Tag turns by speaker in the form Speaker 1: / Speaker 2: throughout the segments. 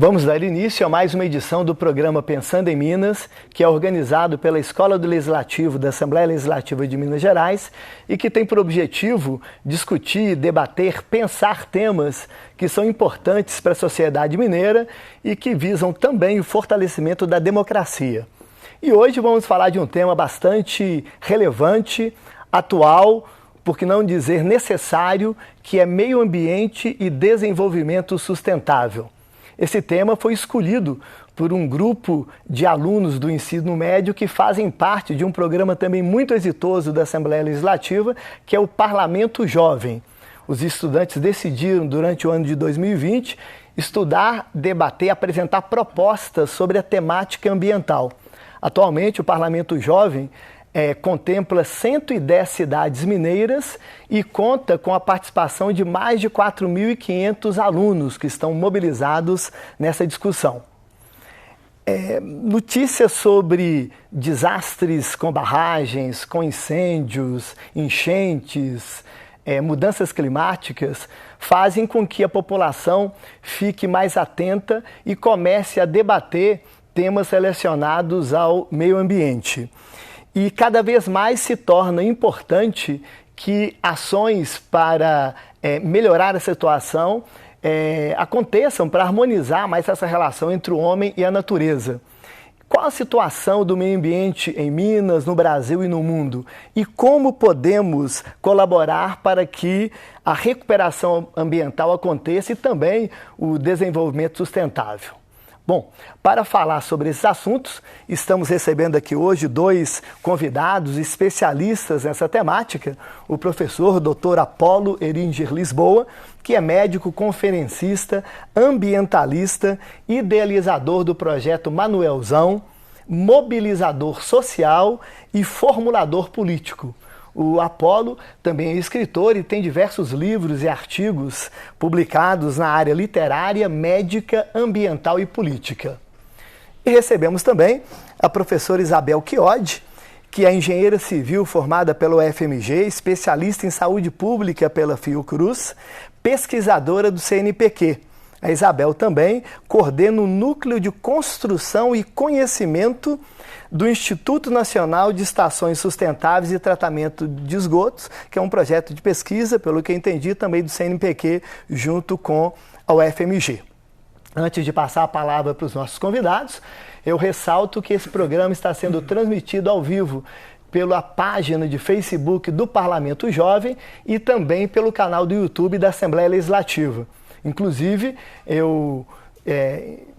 Speaker 1: Vamos dar início a mais uma edição do programa Pensando em Minas, que é organizado pela Escola do Legislativo da Assembleia Legislativa de Minas Gerais e que tem por objetivo discutir, debater, pensar temas que são importantes para a sociedade mineira e que visam também o fortalecimento da democracia. E hoje vamos falar de um tema bastante relevante, atual, por que não dizer necessário, que é meio ambiente e desenvolvimento sustentável. Esse tema foi escolhido por um grupo de alunos do ensino médio que fazem parte de um programa também muito exitoso da Assembleia Legislativa, que é o Parlamento Jovem. Os estudantes decidiram, durante o ano de 2020, estudar, debater, apresentar propostas sobre a temática ambiental. Atualmente, o Parlamento Jovem contempla 110 cidades mineiras e conta com a participação de mais de 4.500 alunos que estão mobilizados nessa discussão. Notícias sobre desastres com barragens, com incêndios, enchentes, mudanças climáticas fazem com que a população fique mais atenta e comece a debater temas relacionados ao meio ambiente. E cada vez mais se torna importante que ações para melhorar a situação aconteçam para harmonizar mais essa relação entre o homem e a natureza. Qual a situação do meio ambiente em Minas, no Brasil e no mundo? E como podemos colaborar para que a recuperação ambiental aconteça e também o desenvolvimento sustentável? Bom, para falar sobre esses assuntos, estamos recebendo aqui hoje dois convidados especialistas nessa temática, o professor Dr. Apolo Eringer Lisboa, que é médico conferencista, ambientalista, idealizador do projeto Manuelzão, mobilizador social e formulador político. O Apolo também é escritor e tem diversos livros e artigos publicados na área literária, médica, ambiental e política. E recebemos também a professora Isabel Chiodi, que é engenheira civil formada pelo UFMG, especialista em saúde pública pela Fiocruz, pesquisadora do CNPq. A Isabel também coordena o Núcleo de Construção e Conhecimento do Instituto Nacional de Estações Sustentáveis e Tratamento de Esgotos, que é um projeto de pesquisa, pelo que eu entendi, também do CNPq, junto com a UFMG. Antes de passar a palavra para os nossos convidados, eu ressalto que esse programa está sendo transmitido ao vivo pela página de Facebook do Parlamento Jovem e também pelo canal do YouTube da Assembleia Legislativa. Inclusive, eu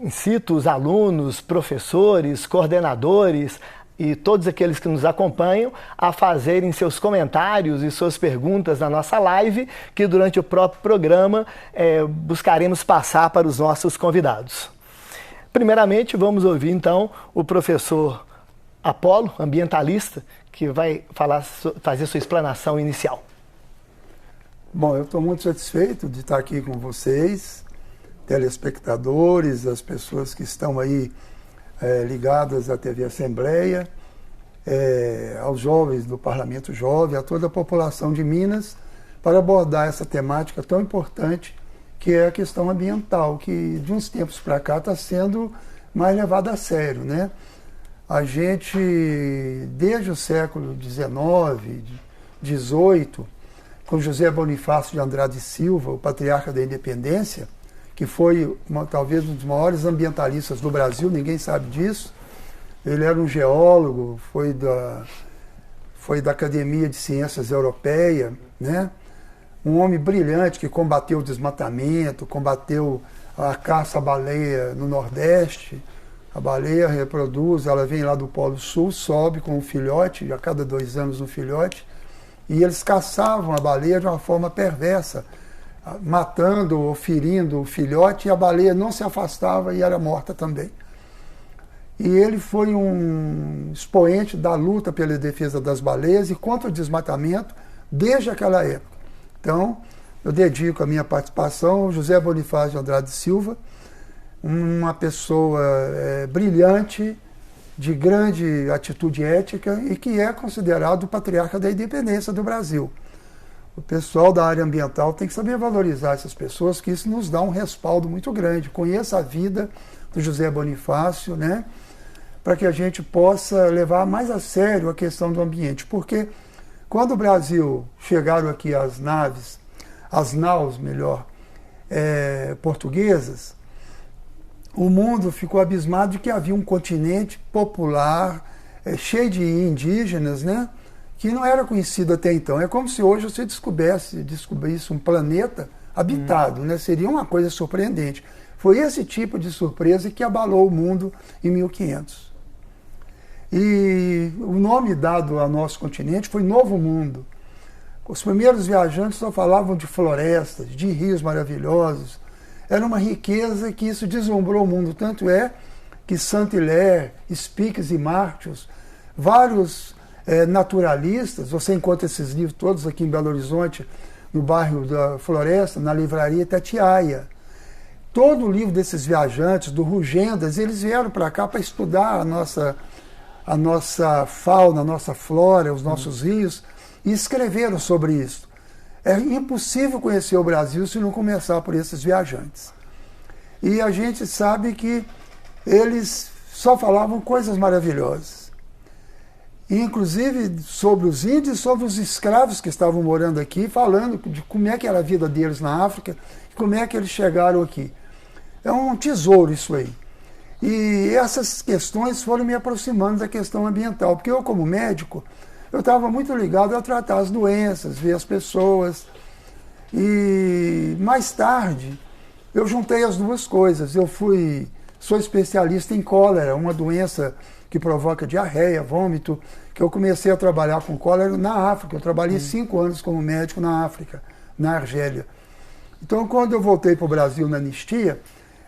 Speaker 1: incito os alunos, professores, coordenadores e todos aqueles que nos acompanham a fazerem seus comentários e suas perguntas na nossa live, que durante o próprio programa buscaremos passar para os nossos convidados. Primeiramente, vamos ouvir então o professor Apolo, ambientalista, que vai fazer sua explanação inicial.
Speaker 2: Bom, eu estou muito satisfeito de estar aqui com vocês, telespectadores, as pessoas que estão aí ligadas à TV Assembleia, aos jovens do Parlamento Jovem, a toda a população de Minas, para abordar essa temática tão importante que é a questão ambiental, que de uns tempos para cá está sendo mais levada a sério, né? A gente, desde o século XIX, XVIII, com José Bonifácio de Andrade Silva, o patriarca da independência, que foi talvez um dos maiores ambientalistas do Brasil, ninguém sabe disso. Ele era um geólogo, foi da Academia de Ciências Europeia, né? Um homem brilhante que combateu o desmatamento, combateu a caça à baleia no Nordeste. A baleia reproduz, ela vem lá do Polo Sul, sobe com um filhote, a cada 2 anos um filhote, e eles caçavam a baleia de uma forma perversa, matando ou ferindo o filhote, e a baleia não se afastava e era morta também. E ele foi um expoente da luta pela defesa das baleias e contra o desmatamento desde aquela época. Então, eu dedico a minha participação ao José Bonifácio de Andrade Silva, uma pessoa brilhante, de grande atitude ética e que é considerado o patriarca da independência do Brasil. o pessoal da área ambiental tem que saber valorizar essas pessoas, que isso nos dá um respaldo muito grande. Conheça a vida do José Bonifácio, né? Para que a gente possa levar mais a sério a questão do ambiente. Porque quando o Brasil chegaram aqui as naus, portuguesas, o mundo ficou abismado de que havia um continente popular, cheio de indígenas, né? Que não era conhecido até então. É como se hoje você descobrisse um planeta habitado, né? Seria uma coisa surpreendente. Foi esse tipo de surpresa que abalou o mundo em 1500. E o nome dado ao nosso continente foi Novo Mundo. Os primeiros viajantes só falavam de florestas, de rios maravilhosos. Era uma riqueza que isso deslumbrou o mundo. Tanto é que Saint-Hilaire, Spix e Martius, vários naturalistas, você encontra esses livros todos aqui em Belo Horizonte, no bairro da Floresta, na livraria Itatiaia. Todo o livro desses viajantes, do Rugendas, eles vieram para cá para estudar a nossa fauna, a nossa flora, os nossos rios, e escreveram sobre isso. É impossível conhecer o Brasil se não começar por esses viajantes. E a gente sabe que eles só falavam coisas maravilhosas. Inclusive sobre os índios, sobre os escravos que estavam morando aqui, falando de como é que era a vida deles na África, como é que eles chegaram aqui. É um tesouro isso aí. E essas questões foram me aproximando da questão ambiental, porque eu, como médico, eu estava muito ligado a tratar as doenças, ver as pessoas. E mais tarde, eu juntei as duas coisas. Sou especialista em cólera, uma doença que provoca diarreia, vômito, que eu comecei a trabalhar com cólera na África. Eu trabalhei 5 anos como médico na África, na Argélia. Então, quando eu voltei para o Brasil na anistia,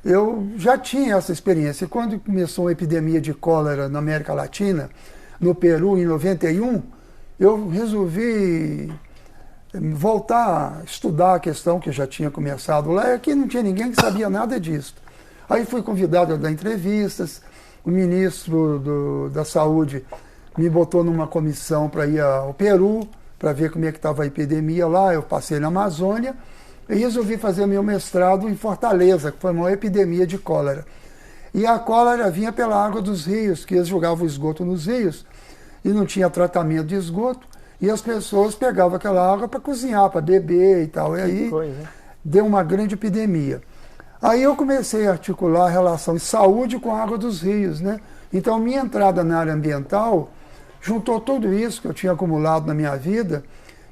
Speaker 2: eu já tinha essa experiência. Quando começou a epidemia de cólera na América Latina, no Peru, em 91, eu resolvi voltar a estudar a questão que eu já tinha começado lá, e aqui não tinha ninguém que sabia nada disso. Aí fui convidado a dar entrevistas, o ministro da Saúde me botou numa comissão para ir ao Peru, para ver como é que estava a epidemia lá. Eu passei na Amazônia e resolvi fazer meu mestrado em Fortaleza, que foi uma epidemia de cólera. E a cólera vinha pela água dos rios, que eles jogavam o esgoto nos rios e não tinha tratamento de esgoto, e as pessoas pegavam aquela água para cozinhar, para beber e tal. E aí deu uma grande epidemia. Aí eu comecei a articular a relação de saúde com a água dos rios, né? Então minha entrada na área ambiental juntou tudo isso que eu tinha acumulado na minha vida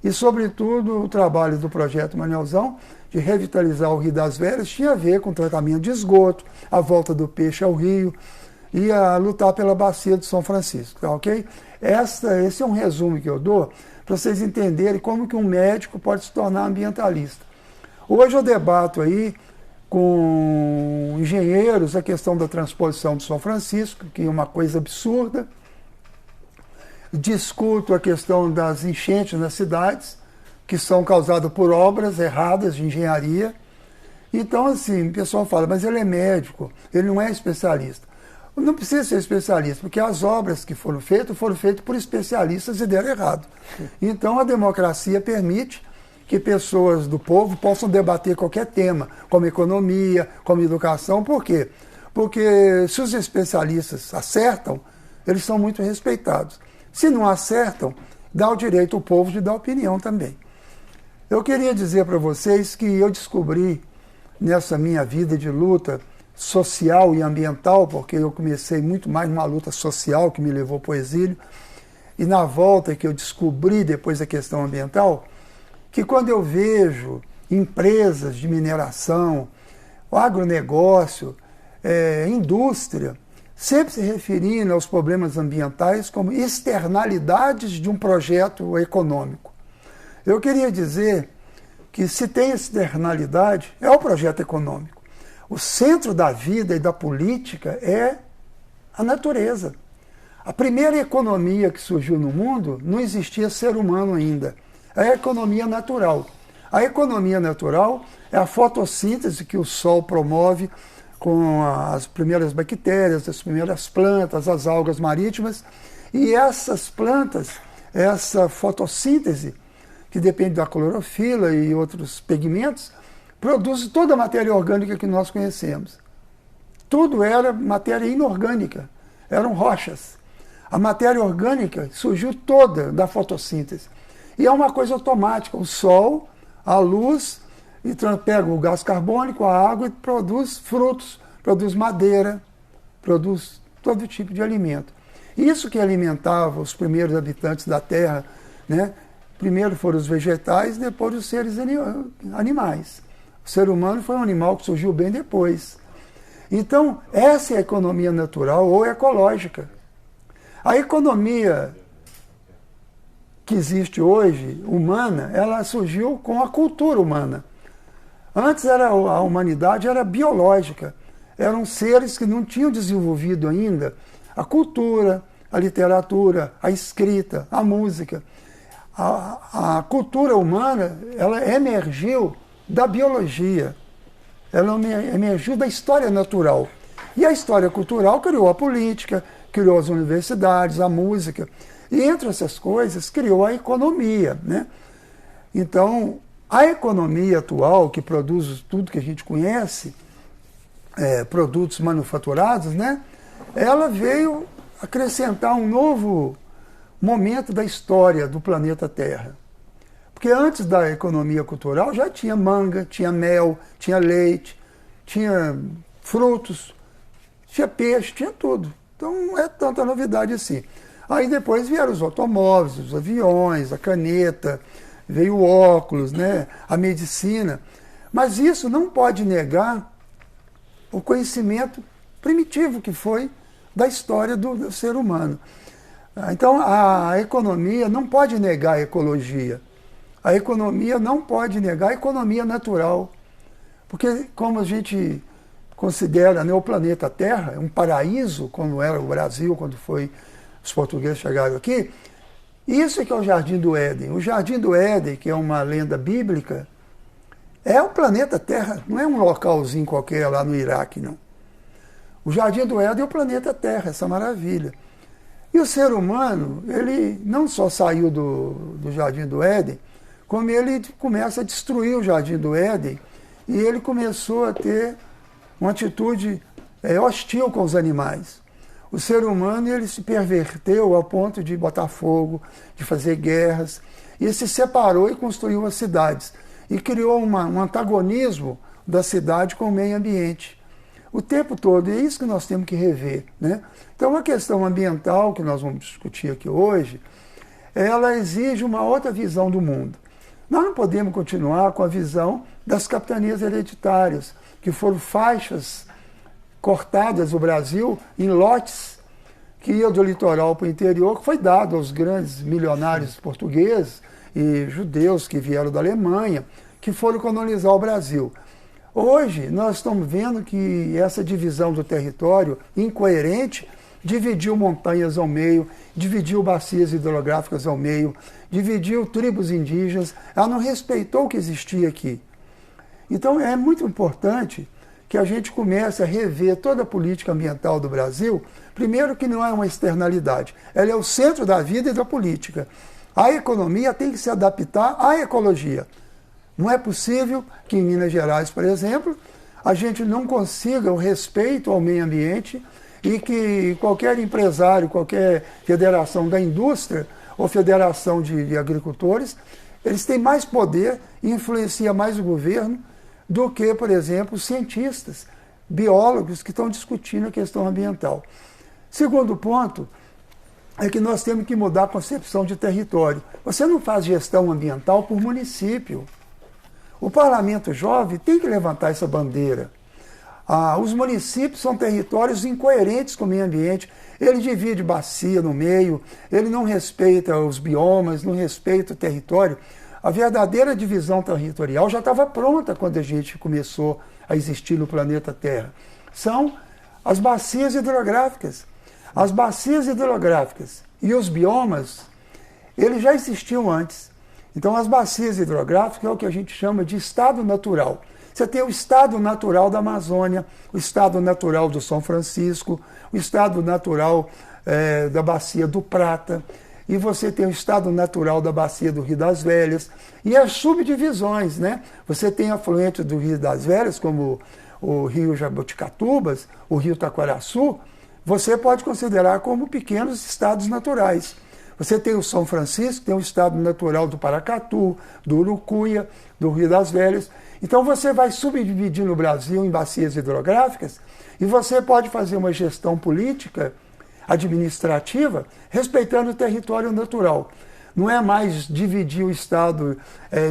Speaker 2: e, sobretudo, o trabalho do Projeto Manelzão de revitalizar o Rio das Velhas tinha a ver com o tratamento de esgoto, a volta do peixe ao rio e a lutar pela bacia de São Francisco, tá ok? Esse é um resumo que eu dou para vocês entenderem como que um médico pode se tornar ambientalista. Hoje eu debato aí com engenheiros a questão da transposição de São Francisco, que é uma coisa absurda. Discuto a questão das enchentes nas cidades, que são causadas por obras erradas de engenharia. Então, assim, o pessoal fala, mas ele é médico, ele não é especialista. Não precisa ser especialista, porque as obras que foram feitas por especialistas e deram errado. Então, a democracia permite que pessoas do povo possam debater qualquer tema, como economia, como educação. Por quê? Porque se os especialistas acertam, eles são muito respeitados. Se não acertam, dá o direito ao povo de dar opinião também. Eu queria dizer para vocês que eu descobri nessa minha vida de luta social e ambiental, porque eu comecei muito mais numa luta social que me levou para o exílio, e na volta que eu descobri depois a questão ambiental, que quando eu vejo empresas de mineração, agronegócio, indústria, sempre se referindo aos problemas ambientais como externalidades de um projeto econômico. Eu queria dizer que se tem externalidade, é o projeto econômico. O centro da vida e da política é a natureza. A primeira economia que surgiu no mundo, não existia ser humano ainda. É a economia natural. A economia natural é a fotossíntese que o sol promove com as primeiras bactérias, as primeiras plantas, as algas marítimas. E essas plantas, essa fotossíntese, que depende da clorofila e outros pigmentos, produz toda a matéria orgânica que nós conhecemos. Tudo era matéria inorgânica, eram rochas. A matéria orgânica surgiu toda da fotossíntese. E é uma coisa automática, o sol, a luz, e pega o gás carbônico, a água e produz frutos, produz madeira, produz todo tipo de alimento. Isso que alimentava os primeiros habitantes da Terra, né? Primeiro foram os vegetais, depois os seres animais. O ser humano foi um animal que surgiu bem depois. Então, essa é a economia natural ou ecológica. A economia que existe hoje, humana, ela surgiu com a cultura humana. Antes a humanidade era biológica. Eram seres que não tinham desenvolvido ainda a cultura, a literatura, a escrita, a música. A cultura humana, ela emergiu da biologia. Ela emergiu da história natural. E a história cultural criou a política, criou as universidades, a música. E entre essas coisas, criou a economia, né? Então, a economia atual, que produz tudo que a gente conhece, produtos manufaturados, né? Ela veio acrescentar um novo momento da história do planeta Terra. Porque antes da economia cultural já tinha manga, tinha mel, tinha leite, tinha frutos, tinha peixe, tinha tudo. Então não é tanta novidade assim. Aí depois vieram os automóveis, os aviões, a caneta, veio o óculos, né, a medicina. Mas isso não pode negar o conhecimento primitivo que foi da história do ser humano. Então a economia não pode negar a ecologia. A economia não pode negar a economia natural. Porque como a gente considera, né, o planeta Terra um paraíso, como era o Brasil quando os portugueses chegaram aqui, isso é que é o Jardim do Éden. O Jardim do Éden, que é uma lenda bíblica, é o planeta Terra, não é um localzinho qualquer lá no Iraque, não. O Jardim do Éden é o planeta Terra, essa maravilha. E o ser humano, ele não só saiu do Jardim do Éden, como ele começa a destruir o Jardim do Éden, e ele começou a ter uma atitude hostil com os animais. O ser humano, ele se perverteu ao ponto de botar fogo, de fazer guerras, e se separou e construiu as cidades. E criou um antagonismo da cidade com o meio ambiente. O tempo todo, e é isso que nós temos que rever, né? Então a questão ambiental que nós vamos discutir aqui hoje, ela exige uma outra visão do mundo. Nós não podemos continuar com a visão das capitanias hereditárias, que foram faixas cortadas no Brasil em lotes que iam do litoral para o interior, que foi dado aos grandes milionários portugueses e judeus que vieram da Alemanha, que foram colonizar o Brasil. Hoje, nós estamos vendo que essa divisão do território incoerente dividiu montanhas ao meio, dividiu bacias hidrográficas ao meio, dividiu tribos indígenas, ela não respeitou o que existia aqui. Então, é muito importante que a gente comece a rever toda a política ambiental do Brasil, primeiro que não é uma externalidade, ela é o centro da vida e da política. A economia tem que se adaptar à ecologia. Não é possível que em Minas Gerais, por exemplo, a gente não consiga o respeito ao meio ambiente e que qualquer empresário, qualquer federação da indústria ou federação de agricultores, eles têm mais poder e influenciam mais o governo do que, por exemplo, os cientistas, biólogos que estão discutindo a questão ambiental. Segundo ponto é que nós temos que mudar a concepção de território. Você não faz gestão ambiental por município. O Parlamento Jovem tem que levantar essa bandeira. Os municípios são territórios incoerentes com o meio ambiente. Ele divide bacia no meio, ele não respeita os biomas, não respeita o território. A verdadeira divisão territorial já estava pronta quando a gente começou a existir no planeta Terra. São as bacias hidrográficas. As bacias hidrográficas e os biomas, eles já existiam antes. Então, as bacias hidrográficas é o que a gente chama de estado natural. Você tem o estado natural da Amazônia, o estado natural do São Francisco, o estado natural da Bacia do Prata. e você tem o estado natural da bacia do Rio das Velhas, e as subdivisões, né? Você tem afluentes do Rio das Velhas, como o Rio Jaboticatubas, o Rio Taquaraçu, você pode considerar como pequenos estados naturais. Você tem o São Francisco, tem o estado natural do Paracatu, do Urucuia, do Rio das Velhas. Então você vai subdividir o Brasil em bacias hidrográficas e você pode fazer uma gestão política, administrativa, respeitando o território natural. Não é mais dividir o estado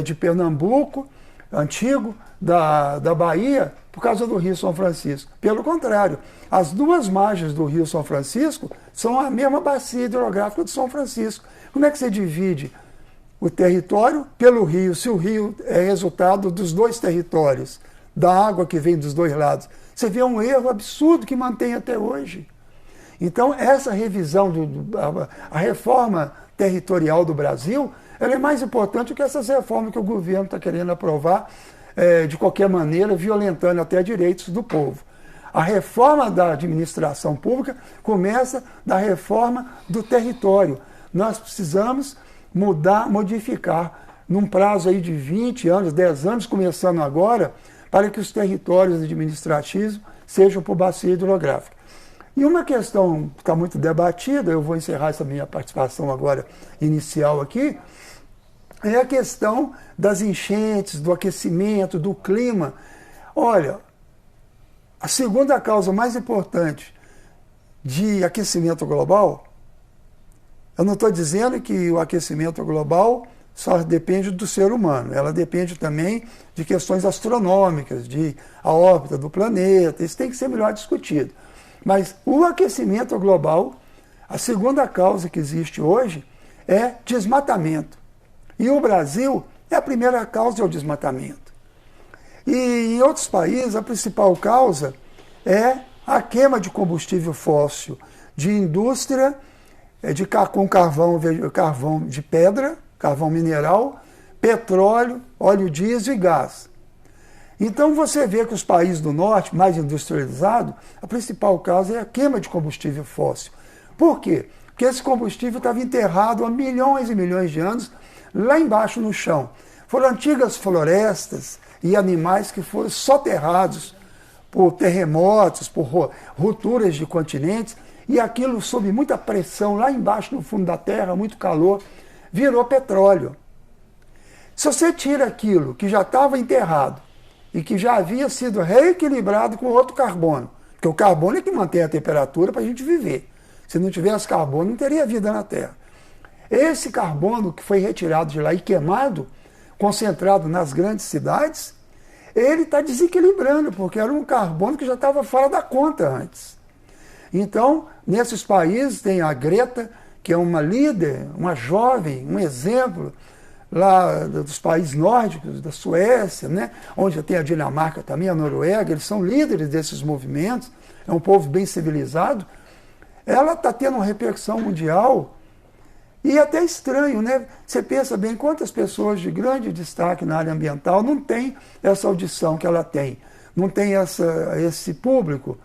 Speaker 2: de Pernambuco, antigo, da Bahia, por causa do Rio São Francisco. Pelo contrário, as duas margens do Rio São Francisco são a mesma bacia hidrográfica de São Francisco. Como é que você divide o território pelo rio, se o rio é resultado dos dois territórios, da água que vem dos dois lados? Você vê um erro absurdo que mantém até hoje. Então, essa revisão, a reforma territorial do Brasil, ela é mais importante que essas reformas que o governo está querendo aprovar, de qualquer maneira, violentando até direitos do povo. A reforma da administração pública começa da reforma do território. Nós precisamos mudar, modificar, num prazo aí de 20 anos, 10 anos, começando agora, para que os territórios administrativos sejam por bacia hidrográfica. E uma questão que está muito debatida, eu vou encerrar essa minha participação agora inicial aqui, é a questão das enchentes, do aquecimento, do clima. Olha, a segunda causa mais importante de aquecimento global, eu não estou dizendo que o aquecimento global só depende do ser humano, ela depende também de questões astronômicas, de a órbita do planeta, isso tem que ser melhor discutido. Mas o aquecimento global, a segunda causa que existe hoje é desmatamento. E o Brasil é a primeira causa, é o desmatamento. E em outros países, a principal causa é a queima de combustível fóssil, de indústria, com carvão de pedra, carvão mineral, petróleo, óleo diesel e gás. Então você vê que os países do norte, mais industrializados, a principal causa é a queima de combustível fóssil. Por quê? Porque esse combustível estava enterrado há milhões e milhões de anos, lá embaixo no chão. Foram antigas florestas e animais que foram soterrados por terremotos, por rupturas de continentes, e aquilo, sob muita pressão, lá embaixo no fundo da terra, muito calor, virou petróleo. Se você tira aquilo que já estava enterrado e que já havia sido reequilibrado com outro carbono, porque o carbono é que mantém a temperatura para a gente viver. Se não tivesse carbono, não teria vida na Terra. Esse carbono que foi retirado de lá e queimado, concentrado nas grandes cidades, ele está desequilibrando, porque era um carbono que já estava fora da conta antes. Então, nesses países tem a Greta, que é uma líder, uma jovem, um exemplo, lá dos países nórdicos, da Suécia, né, onde tem a Dinamarca também, a Noruega, eles são líderes desses movimentos, é um povo bem civilizado. Ela está tendo uma repercussão mundial e até estranho, né? Você pensa bem, quantas pessoas de grande destaque na área ambiental não têm essa audição que ela tem, não tem esse público.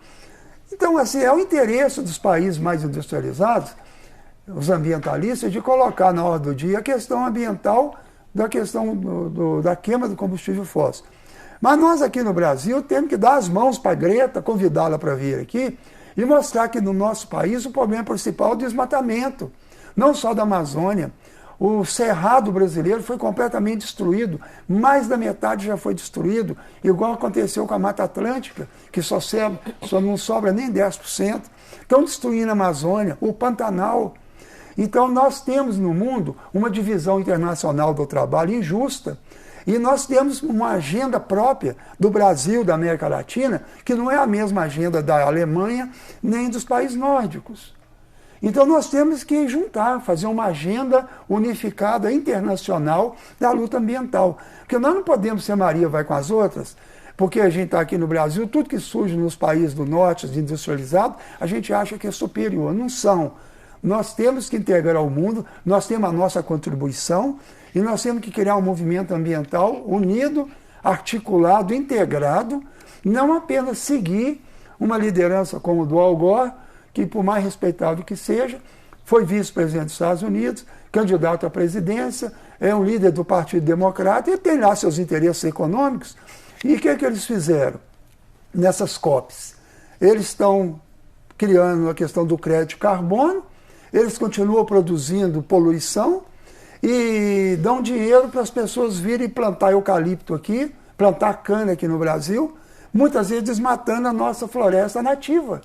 Speaker 2: Então, assim, é o interesse dos países mais industrializados, os ambientalistas, de colocar na ordem do dia a questão ambiental da questão da queima do combustível fóssil. Mas nós aqui no Brasil temos que dar as mãos para a Greta, convidá-la para vir aqui e mostrar que no nosso país o problema principal é o desmatamento, não só da Amazônia. O cerrado brasileiro foi completamente destruído, mais da metade já foi destruído, igual aconteceu com a Mata Atlântica, que só não sobra nem 10%. Estão destruindo a Amazônia, o Pantanal. Então nós temos no mundo uma divisão internacional do trabalho injusta, e nós temos uma agenda própria do Brasil, da América Latina, que não é a mesma agenda da Alemanha nem dos países nórdicos. Então nós temos que juntar, fazer uma agenda unificada internacional da luta ambiental. Porque nós não podemos ser Maria vai com as outras, porque a gente está aqui no Brasil, tudo que surge nos países do norte, industrializados, a gente acha que é superior. Não são. Nós temos que integrar o mundo, nós temos a nossa contribuição e nós temos que criar um movimento ambiental unido, articulado, integrado, não apenas seguir uma liderança como o do Al Gore, que por mais respeitável que seja, foi vice-presidente dos Estados Unidos, candidato à presidência, é um líder do Partido Democrata e tem lá seus interesses econômicos. E o que é que eles fizeram nessas COPs? Eles estão criando a questão do crédito de carbono, eles continuam produzindo poluição e dão dinheiro para as pessoas virem plantar eucalipto aqui, plantar cana aqui no Brasil, muitas vezes desmatando a nossa floresta nativa.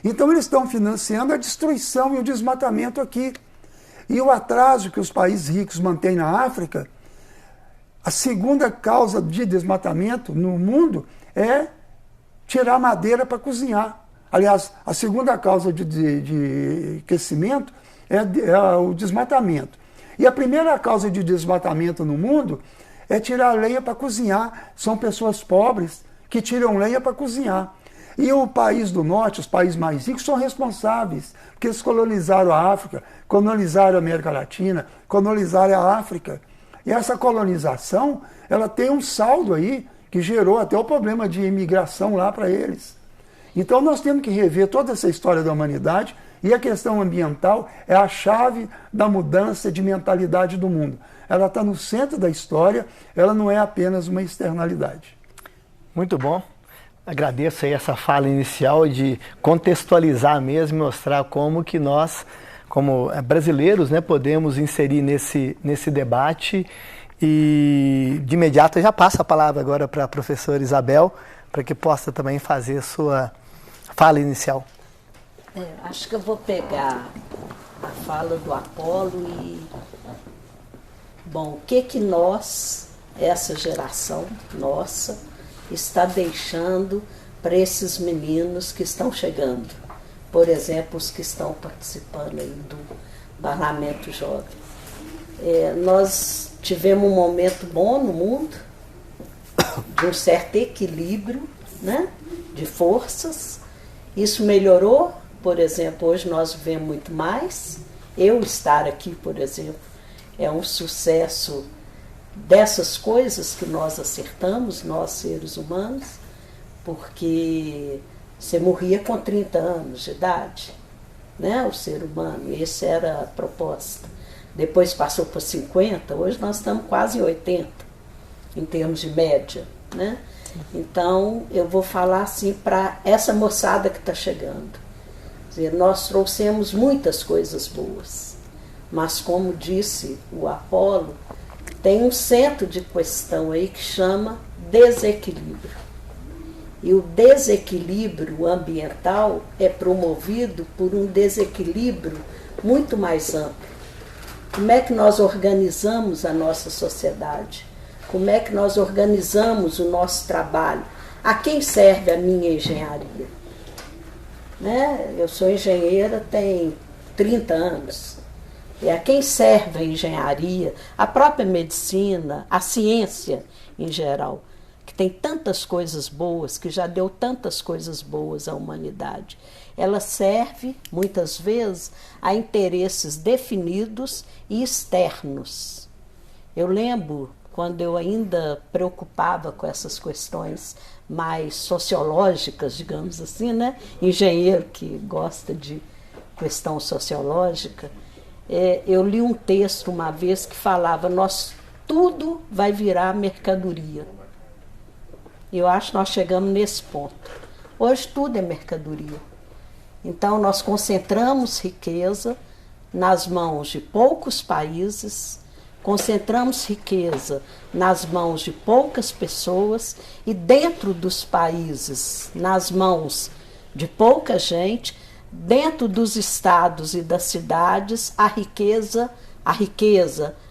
Speaker 2: Então eles estão financiando a destruição e o desmatamento aqui. E o atraso que os países ricos mantêm na África, a segunda causa de desmatamento no mundo é tirar madeira para cozinhar. Aliás, a segunda causa de aquecimento é o desmatamento. E a primeira causa de desmatamento no mundo é tirar lenha para cozinhar. São pessoas pobres que tiram lenha para cozinhar. E o país do norte, os países mais ricos, são responsáveis, porque eles colonizaram a África, colonizaram a América Latina, colonizaram a África. E essa colonização, ela tem um saldo aí que gerou até o problema de imigração lá para eles. Então nós temos que rever toda essa história da humanidade e a questão ambiental é a chave da mudança de mentalidade do mundo. Ela está no centro da história, ela não é apenas uma externalidade.
Speaker 1: Muito bom. Agradeço aí essa fala inicial de contextualizar mesmo e mostrar como que nós, como brasileiros, né, podemos inserir nesse debate. E de imediato eu já passo a palavra agora para a professora Isabel, para que possa também fazer sua fala inicial.
Speaker 3: Acho que eu vou pegar a fala do Apolo e... Bom, o que nós, essa geração nossa, está deixando para esses meninos que estão chegando? Por exemplo, os que estão participando aí do Parlamento Jovem. Nós tivemos um momento bom no mundo, de um certo equilíbrio, né, de forças. Isso melhorou, por exemplo, hoje nós vemos muito mais. Eu estar aqui, por exemplo, é um sucesso dessas coisas que nós acertamos, nós seres humanos, porque você morria com 30 anos de idade, né, o ser humano, essa era a proposta. Depois passou para 50, hoje nós estamos quase em 80, em termos de média, né? Então, eu vou falar assim para essa moçada que está chegando. Quer dizer, nós trouxemos muitas coisas boas, mas como disse o Apolo, tem um centro de questão aí que chama desequilíbrio. E o desequilíbrio ambiental é promovido por um desequilíbrio muito mais amplo. Como é que nós organizamos a nossa sociedade? Como é que nós organizamos o nosso trabalho? A quem serve a minha engenharia? Né? Eu sou engenheira tem 30 anos. E a quem serve a engenharia, a própria medicina, a ciência em geral, que tem tantas coisas boas, que já deu tantas coisas boas à humanidade. Ela serve, muitas vezes, a interesses definidos e externos. Eu lembro, quando eu ainda preocupava com essas questões mais sociológicas, digamos assim, né? Engenheiro que gosta de questão sociológica, eu li um texto uma vez que falava, tudo vai virar mercadoria. E eu acho que nós chegamos nesse ponto. Hoje tudo é mercadoria. Então nós concentramos riqueza nas mãos de poucos países, concentramos riqueza nas mãos de poucas pessoas e dentro dos países, nas mãos de pouca gente, dentro dos estados e das cidades, a riqueza,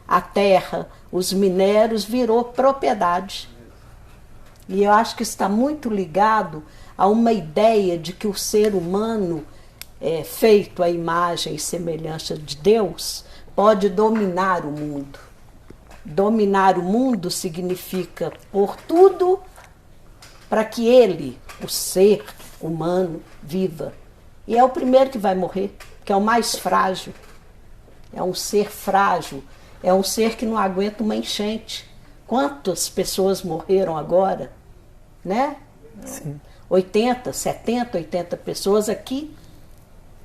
Speaker 3: a terra, os minérios virou propriedade. E eu acho que está muito ligado a uma ideia de que o ser humano, feito à imagem e semelhança de Deus, pode dominar o mundo. Dominar o mundo significa pôr tudo para que ele, o ser humano, viva. E é o primeiro que vai morrer, que é o mais frágil. É um ser frágil, é um ser que não aguenta uma enchente. Quantas pessoas morreram agora? Né?
Speaker 1: Sim.
Speaker 3: 80, 70, 80 pessoas aqui,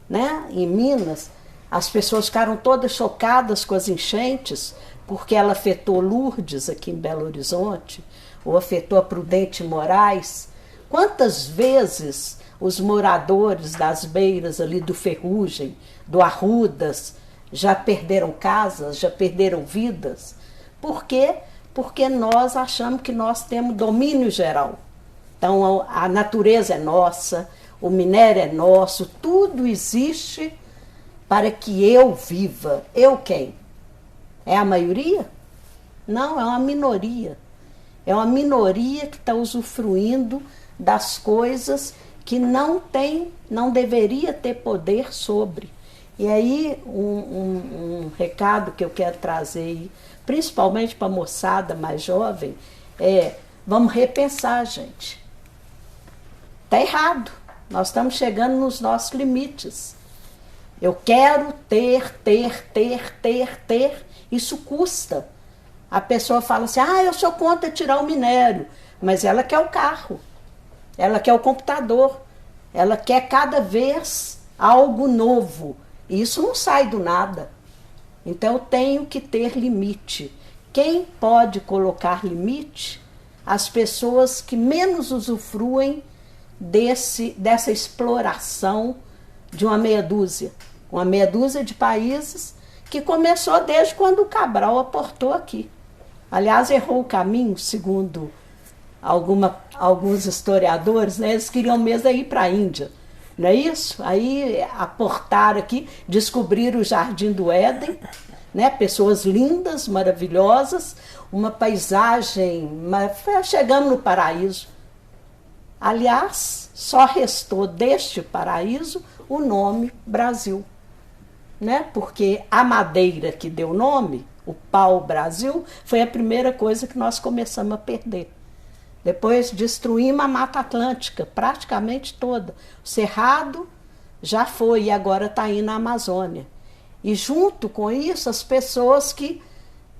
Speaker 3: né? Em Minas. As pessoas ficaram todas chocadas com as enchentes, porque ela afetou Lourdes, aqui em Belo Horizonte, ou afetou a Prudente Moraes. Quantas vezes os moradores das beiras ali do Ferrugem, do Arrudas, já perderam casas, já perderam vidas? Por quê? Porque nós achamos que nós temos domínio geral. Então a natureza é nossa, o minério é nosso, tudo existe para que eu viva. Eu quem? É a maioria? Não, é uma minoria. É uma minoria que está usufruindo das coisas que não deveria ter poder sobre. E aí, um recado que eu quero trazer aí, principalmente para a moçada mais jovem, vamos repensar, gente. Está errado. Nós estamos chegando nos nossos limites. Eu quero ter. Isso custa. A pessoa fala assim, eu sou contra tirar o minério. Mas ela quer o carro. Ela quer o computador. Ela quer cada vez algo novo. E isso não sai do nada. Então eu tenho que ter limite. Quem pode colocar limite? As pessoas que menos usufruem dessa exploração de uma meia dúzia de países que começou desde quando o Cabral aportou aqui. Aliás, errou o caminho, segundo alguns historiadores, né? Eles queriam mesmo ir para a Índia, não é isso? Aí aportaram aqui, descobriram o Jardim do Éden, né? Pessoas lindas, maravilhosas, uma paisagem, chegamos no paraíso. Aliás, só restou deste paraíso o nome Brasil, né? Porque a madeira que deu nome, o pau-brasil, foi a primeira coisa que nós começamos a perder. Depois destruímos a Mata Atlântica, praticamente toda. O Cerrado já foi e agora está indo na Amazônia. E junto com isso, as pessoas que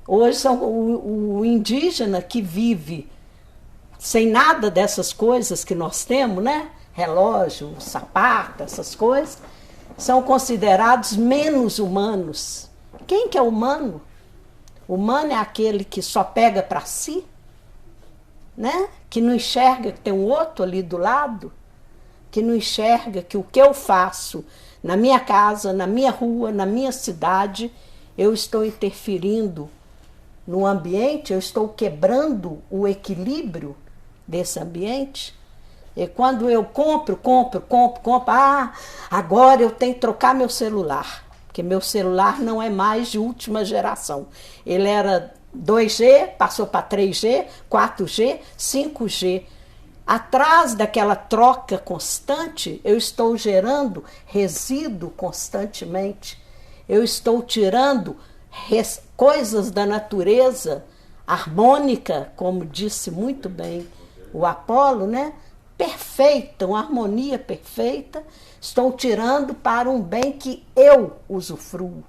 Speaker 3: hoje são o indígena que vive sem nada dessas coisas que nós temos, né? Relógio, sapato, essas coisas, são considerados menos humanos. Quem que é humano? Humano é aquele que só pega para si, né? Que não enxerga que tem um outro ali do lado, que não enxerga que o que eu faço na minha casa, na minha rua, na minha cidade, eu estou interferindo no ambiente, eu estou quebrando o equilíbrio desse ambiente. E quando eu compro, agora eu tenho que trocar meu celular, porque meu celular não é mais de última geração. Ele era 2G, passou para 3G, 4G, 5G. Atrás daquela troca constante, eu estou gerando resíduo constantemente. Eu estou tirando coisas da natureza harmônica, como disse muito bem o Apolo, né? Perfeita, uma harmonia perfeita. Estou tirando para um bem que eu usufruo,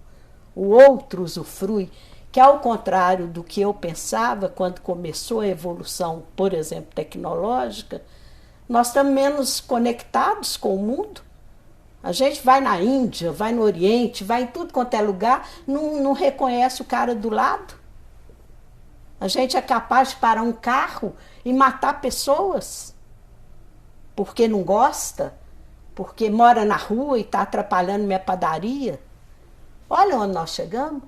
Speaker 3: o outro usufrui, que ao contrário do que eu pensava quando começou a evolução, por exemplo, tecnológica, nós estamos menos conectados com o mundo. A gente vai na Índia, vai no Oriente, vai em tudo quanto é lugar, não reconhece o cara do lado. A gente é capaz de parar um carro e matar pessoas porque não gosta, porque mora na rua e está atrapalhando minha padaria. Olha onde nós chegamos.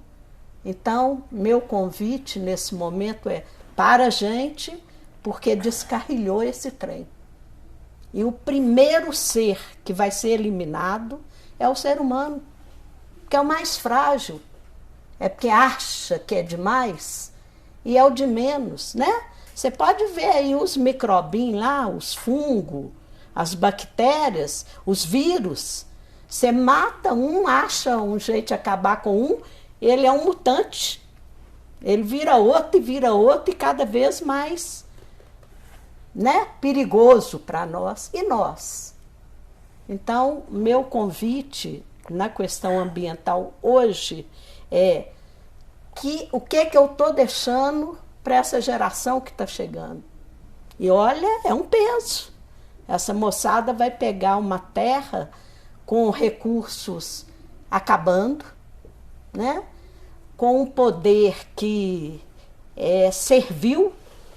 Speaker 3: Então, meu convite nesse momento é para a gente, porque descarrilhou esse trem. E o primeiro ser que vai ser eliminado é o ser humano, que é o mais frágil. É porque acha que é demais e é o de menos, né? Você pode ver aí os microbinhos lá, os fungos, as bactérias, os vírus. Você mata um, acha um jeito de acabar com um, ele é um mutante. Ele vira outro e cada vez mais, né, perigoso para nós e nós. Então, meu convite na questão ambiental hoje é o que eu estou deixando para essa geração que está chegando. E olha, é um peso. Essa moçada vai pegar uma terra com recursos acabando, né? Com um poder que serviu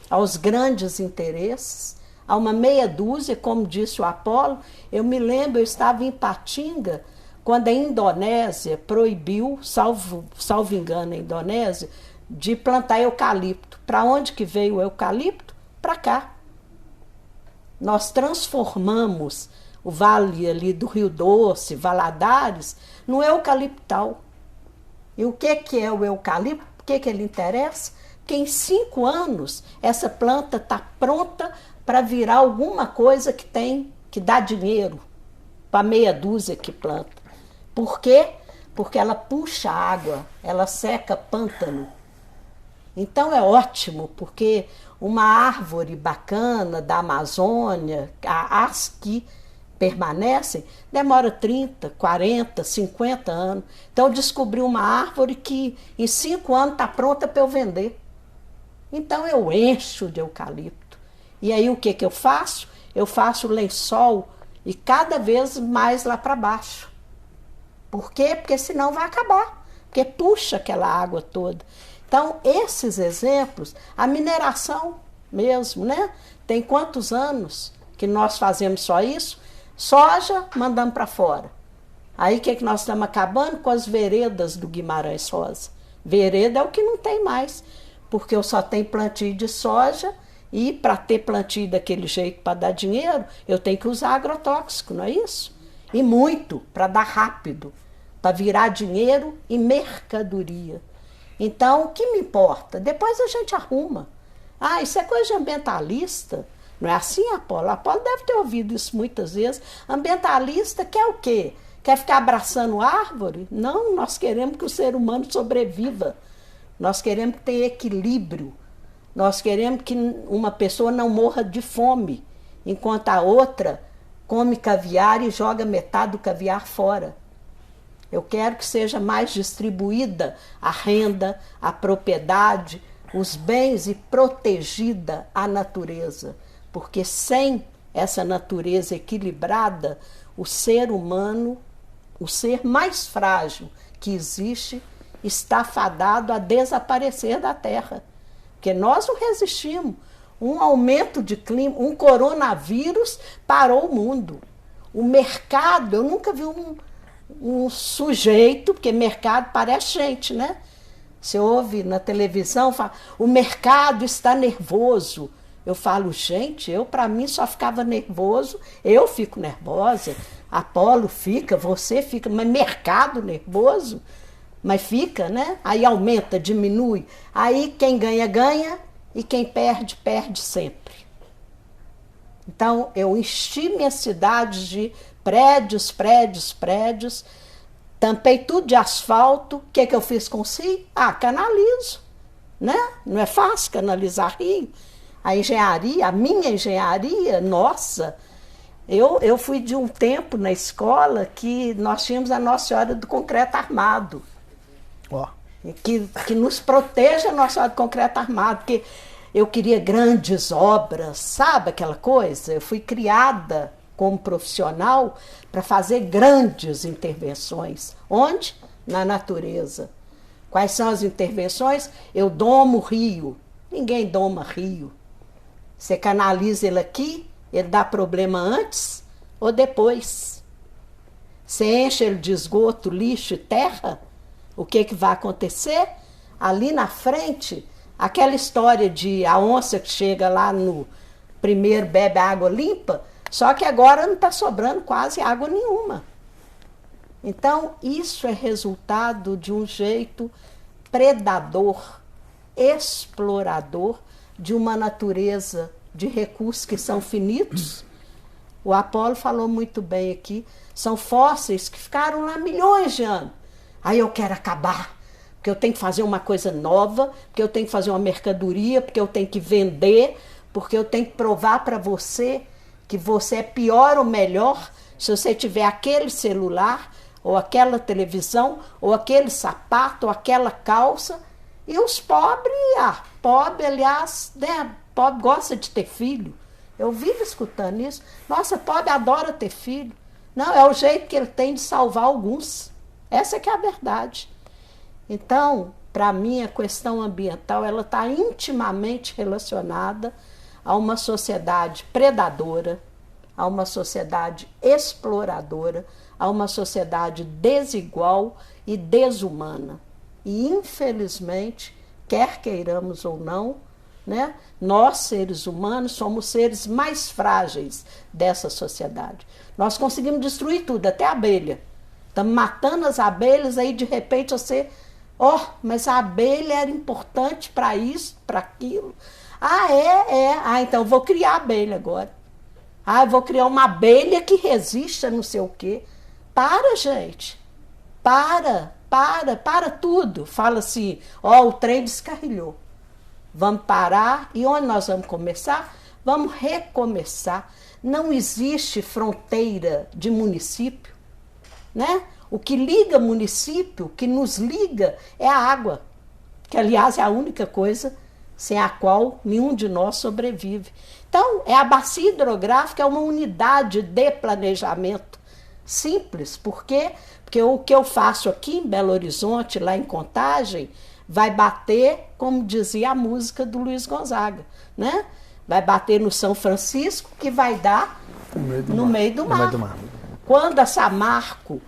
Speaker 3: aos grandes interesses, a uma meia dúzia, como disse o Apolo. Eu me lembro, eu estava em Patinga, quando a Indonésia proibiu, salvo engano, a Indonésia, de plantar eucalipto. Para onde que veio o eucalipto? Para cá. Nós transformamos o vale ali do Rio Doce, Valadares, no eucaliptal. E o que é o eucalipto? Por que ele interessa? Porque em 5 anos essa planta está pronta para virar alguma coisa que dá dinheiro para meia dúzia que planta. Por quê? Porque ela puxa água, ela seca pântano. Então é ótimo, porque uma árvore bacana da Amazônia, as que permanecem, demora 30, 40, 50 anos. Então eu descobri uma árvore que em 5 anos está pronta para eu vender. Então eu encho de eucalipto. E aí o que eu faço? Eu faço lençol e cada vez mais lá para baixo. Por quê? Porque senão vai acabar. Porque puxa aquela água toda. Então, esses exemplos, a mineração mesmo, né? Tem quantos anos que nós fazemos só isso? Soja, mandamos para fora. Aí o que nós estamos acabando? Com as veredas do Guimarães Rosa. Vereda é o que não tem mais, porque eu só tenho plantio de soja e para ter plantio daquele jeito para dar dinheiro, eu tenho que usar agrotóxico, não é isso? E muito, para dar rápido, para virar dinheiro e mercadoria. Então, o que me importa? Depois a gente arruma. Ah, isso é coisa de ambientalista. Não é assim, Apolo? Apolo deve ter ouvido isso muitas vezes. Ambientalista quer o quê? Quer ficar abraçando árvore? Não, nós queremos que o ser humano sobreviva. Nós queremos que tenha equilíbrio. Nós queremos que uma pessoa não morra de fome, enquanto a outra come caviar e joga metade do caviar fora. Eu quero que seja mais distribuída a renda, a propriedade, os bens e protegida a natureza. Porque sem essa natureza equilibrada, o ser humano, o ser mais frágil que existe, está fadado a desaparecer da Terra. Porque nós não resistimos. Um aumento de clima, um coronavírus parou o mundo. O mercado, eu nunca vi um sujeito, porque mercado parece gente, né? Você ouve na televisão, fala, o mercado está nervoso. Eu falo, gente, para mim só ficava nervoso, eu fico nervosa, Apolo fica, você fica, mas mercado nervoso? Mas fica, né? Aí aumenta, diminui. Aí quem ganha, ganha, e quem perde, perde sempre. Então, eu enchi minha cidade de prédios, tampei tudo de asfalto. O que eu fiz com si? Canalizo, né? Não é fácil canalizar rio. A minha engenharia, nossa, eu fui de um tempo na escola que nós tínhamos a Nossa Senhora do Concreto Armado. Que nos proteja a Nossa Senhora do Concreto Armado, porque eu queria grandes obras, sabe aquela coisa? Eu fui criada como profissional para fazer grandes intervenções. Onde? Na natureza. Quais são as intervenções? Eu domo rio. Ninguém doma rio. Você canaliza ele aqui, ele dá problema antes ou depois. Você enche ele de esgoto, lixo e terra, o que vai acontecer? Ali na frente, aquela história de a onça que chega lá no primeiro bebe água limpa, só que agora não está sobrando quase água nenhuma. Então, isso é resultado de um jeito predador, explorador de uma natureza de recursos que são finitos. O Apolo falou muito bem aqui, são fósseis que ficaram lá milhões de anos. Aí eu quero acabar, porque eu tenho que fazer uma coisa nova, porque eu tenho que fazer uma mercadoria, porque eu tenho que vender, porque eu tenho que provar para você que você é pior ou melhor se você tiver aquele celular, ou aquela televisão, ou aquele sapato, ou aquela calça. E os pobres, pobre, aliás, né, pobre gosta de ter filho. Eu vivo escutando isso. Nossa, pobre adora ter filho. Não, é o jeito que ele tem de salvar alguns. Essa que é a verdade. Então, para mim, a questão ambiental ela está intimamente relacionada a uma sociedade predadora, a uma sociedade exploradora, a uma sociedade desigual e desumana. E, infelizmente, quer queiramos ou não, né, nós, seres humanos, somos seres mais frágeis dessa sociedade. Nós conseguimos destruir tudo, até a abelha. Estamos matando as abelhas, aí de repente você... mas a abelha era importante para isso, para aquilo. Então eu vou criar abelha agora. Eu vou criar uma abelha que resista não sei o quê. Para, gente. Para tudo. Fala assim, o trem descarrilhou. Vamos parar. E onde nós vamos começar? Vamos recomeçar. Não existe fronteira de município, né? O que liga município, o que nos liga é a água, que aliás é a única coisa sem a qual nenhum de nós sobrevive. Então, a bacia hidrográfica é uma unidade de planejamento simples. Por quê? Porque o que eu faço aqui em Belo Horizonte, lá em Contagem, vai bater, como dizia a música do Luiz Gonzaga, né? Vai bater no São Francisco, que vai dar no meio do mar. Quando a Samarco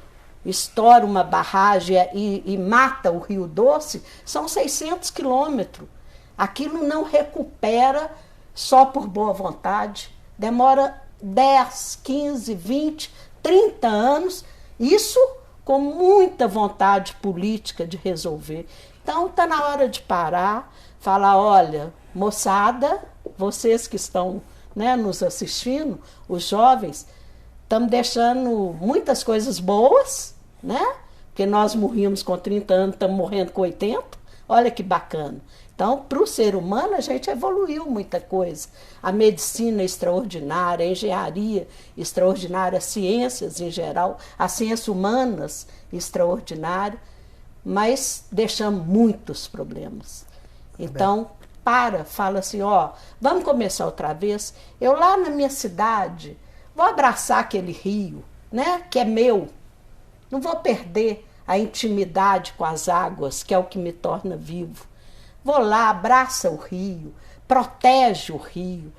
Speaker 3: estoura uma barragem e mata o Rio Doce, são 600 quilômetros. Aquilo não recupera só por boa vontade. Demora 10, 15, 20, 30 anos, isso com muita vontade política de resolver. Então está na hora de parar, falar, olha, moçada, vocês que estão, né, nos assistindo, os jovens, estamos deixando muitas coisas boas, né? Porque nós morríamos com 30 anos, estamos morrendo com 80. Olha que bacana. Então, para o ser humano, a gente evoluiu muita coisa. A medicina é extraordinária, a engenharia extraordinária, as ciências em geral, as ciências humanas extraordinárias, mas deixamos muitos problemas. Então, fala assim, vamos começar outra vez. Eu lá na minha cidade, vou abraçar aquele rio, né, que é meu. Não vou perder a intimidade com as águas, que é o que me torna vivo. Vou lá, abraça o rio, protege o rio.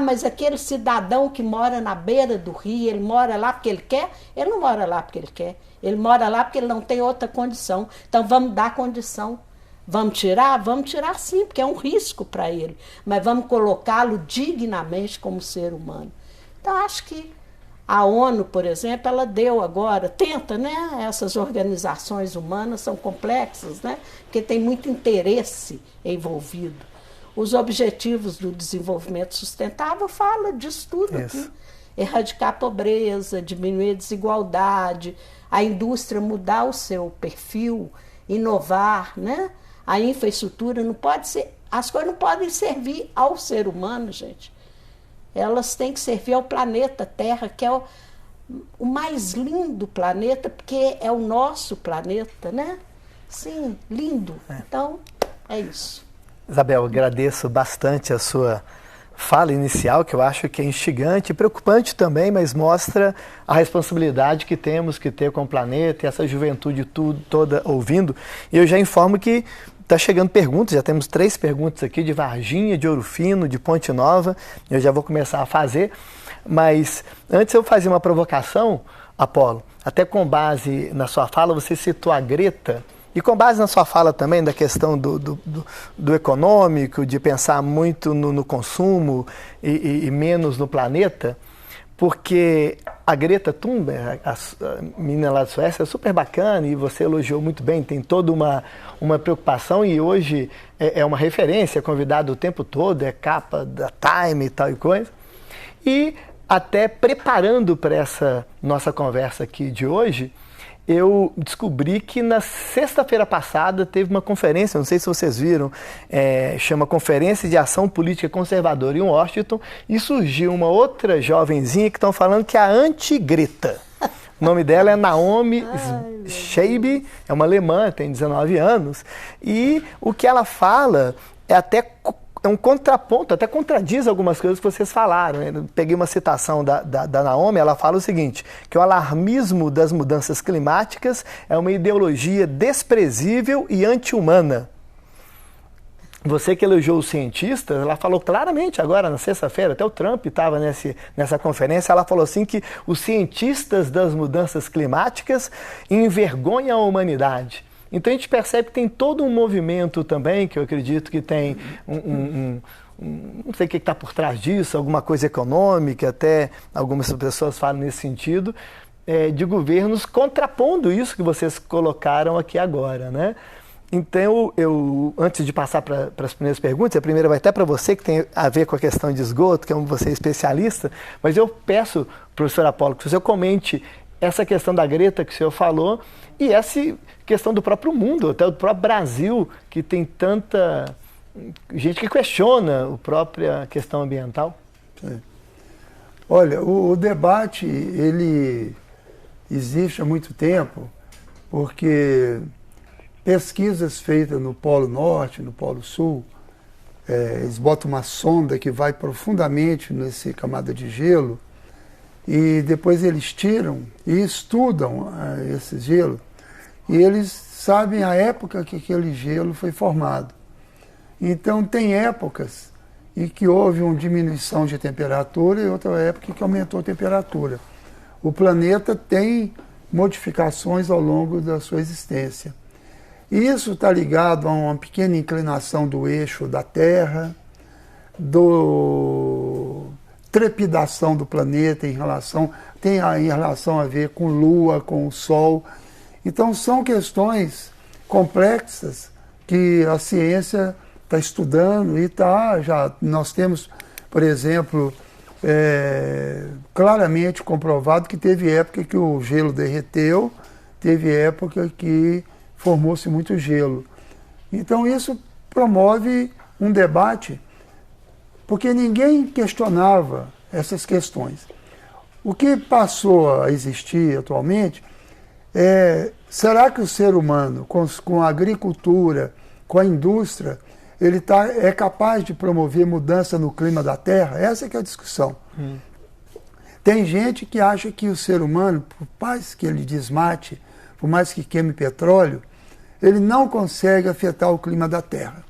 Speaker 3: Mas aquele cidadão que mora na beira do rio, ele mora lá porque ele quer? Ele não mora lá porque ele quer. Ele mora lá porque ele não tem outra condição. Então vamos dar condição. Vamos tirar? Vamos tirar sim, porque é um risco para ele. Mas vamos colocá-lo dignamente como ser humano. Então acho que a ONU, por exemplo, ela deu agora, tenta, né? Essas organizações humanas são complexas, né? Porque tem muito interesse envolvido. Os Objetivos do Desenvolvimento Sustentável falam disso tudo aqui. Erradicar a pobreza, diminuir a desigualdade, a indústria mudar o seu perfil, inovar, né? A infraestrutura não pode ser... As coisas não podem servir ao ser humano, gente. Elas têm que servir ao planeta Terra, que é o mais lindo planeta, porque é o nosso planeta, né? Sim, lindo. Então, é isso.
Speaker 1: Isabel, agradeço bastante a sua fala inicial, que eu acho que é instigante e preocupante também, mas mostra a responsabilidade que temos que ter com o planeta e essa juventude toda ouvindo. E eu já informo que está chegando perguntas, já temos 3 perguntas aqui de Varginha, de Ouro Fino, de Ponte Nova. Eu já vou começar a fazer, mas antes eu fazer uma provocação, Apolo, até com base na sua fala, você citou a Greta, e com base na sua fala também da questão do econômico, de pensar muito no consumo e menos no planeta, porque a Greta Thunberg, a menina lá da Suécia, é super bacana e você elogiou muito bem, tem toda uma preocupação e hoje é uma referência, é convidada o tempo todo, é capa da Time e tal e coisa. E até preparando para essa nossa conversa aqui de hoje, eu descobri que na sexta-feira passada teve uma conferência, não sei se vocês viram, chama Conferência de Ação Política Conservadora em Washington, e surgiu uma outra jovenzinha que estão falando que é a anti-Greta. O nome dela é Naomi Scheibe, é uma alemã, tem 19 anos, e o que ela fala é até é um contraponto, até contradiz algumas coisas que vocês falaram. Eu peguei uma citação da Naomi, ela fala o seguinte, que o alarmismo das mudanças climáticas é uma ideologia desprezível e anti-humana. Você que elogiou os cientistas, ela falou claramente agora, na sexta-feira, até o Trump estava nessa conferência, ela falou assim que os cientistas das mudanças climáticas envergonham a humanidade. Então a gente percebe que tem todo um movimento também, que eu acredito que tem não sei o que está por trás disso, alguma coisa econômica, até algumas pessoas falam nesse sentido, de governos contrapondo isso que vocês colocaram aqui agora, né? Então, antes de passar para as primeiras perguntas, a primeira vai até para você, que tem a ver com a questão de esgoto, que você é especialista, mas eu peço, professor Apolo, que o senhor comente essa questão da Greta que o senhor falou e essa questão do próprio mundo, até do próprio Brasil, que tem tanta gente que questiona a própria questão ambiental.
Speaker 2: Sim. Olha, o debate, ele existe há muito tempo, porque pesquisas feitas no Polo Norte, no Polo Sul, eles botam uma sonda que vai profundamente nessa camada de gelo e depois eles tiram e estudam esse gelo e eles sabem a época que aquele gelo foi formado. Então tem épocas em que houve uma diminuição de temperatura e outra época que aumentou a temperatura. O planeta tem modificações ao longo da sua existência. Isso está ligado a uma pequena inclinação do eixo da Terra, trepidação do planeta em relação a ver com Lua, com o Sol. Então são questões complexas que a ciência está estudando e nós temos, por exemplo, claramente comprovado que teve época que o gelo derreteu, teve época que formou-se muito gelo. Então isso promove um debate, porque ninguém questionava essas questões. O que passou a existir atualmente será que o ser humano, com a agricultura, com a indústria, ele é capaz de promover mudança no clima da Terra? Essa que é a discussão. Tem gente que acha que o ser humano, por mais que ele desmate, por mais que queime petróleo, ele não consegue afetar o clima da Terra.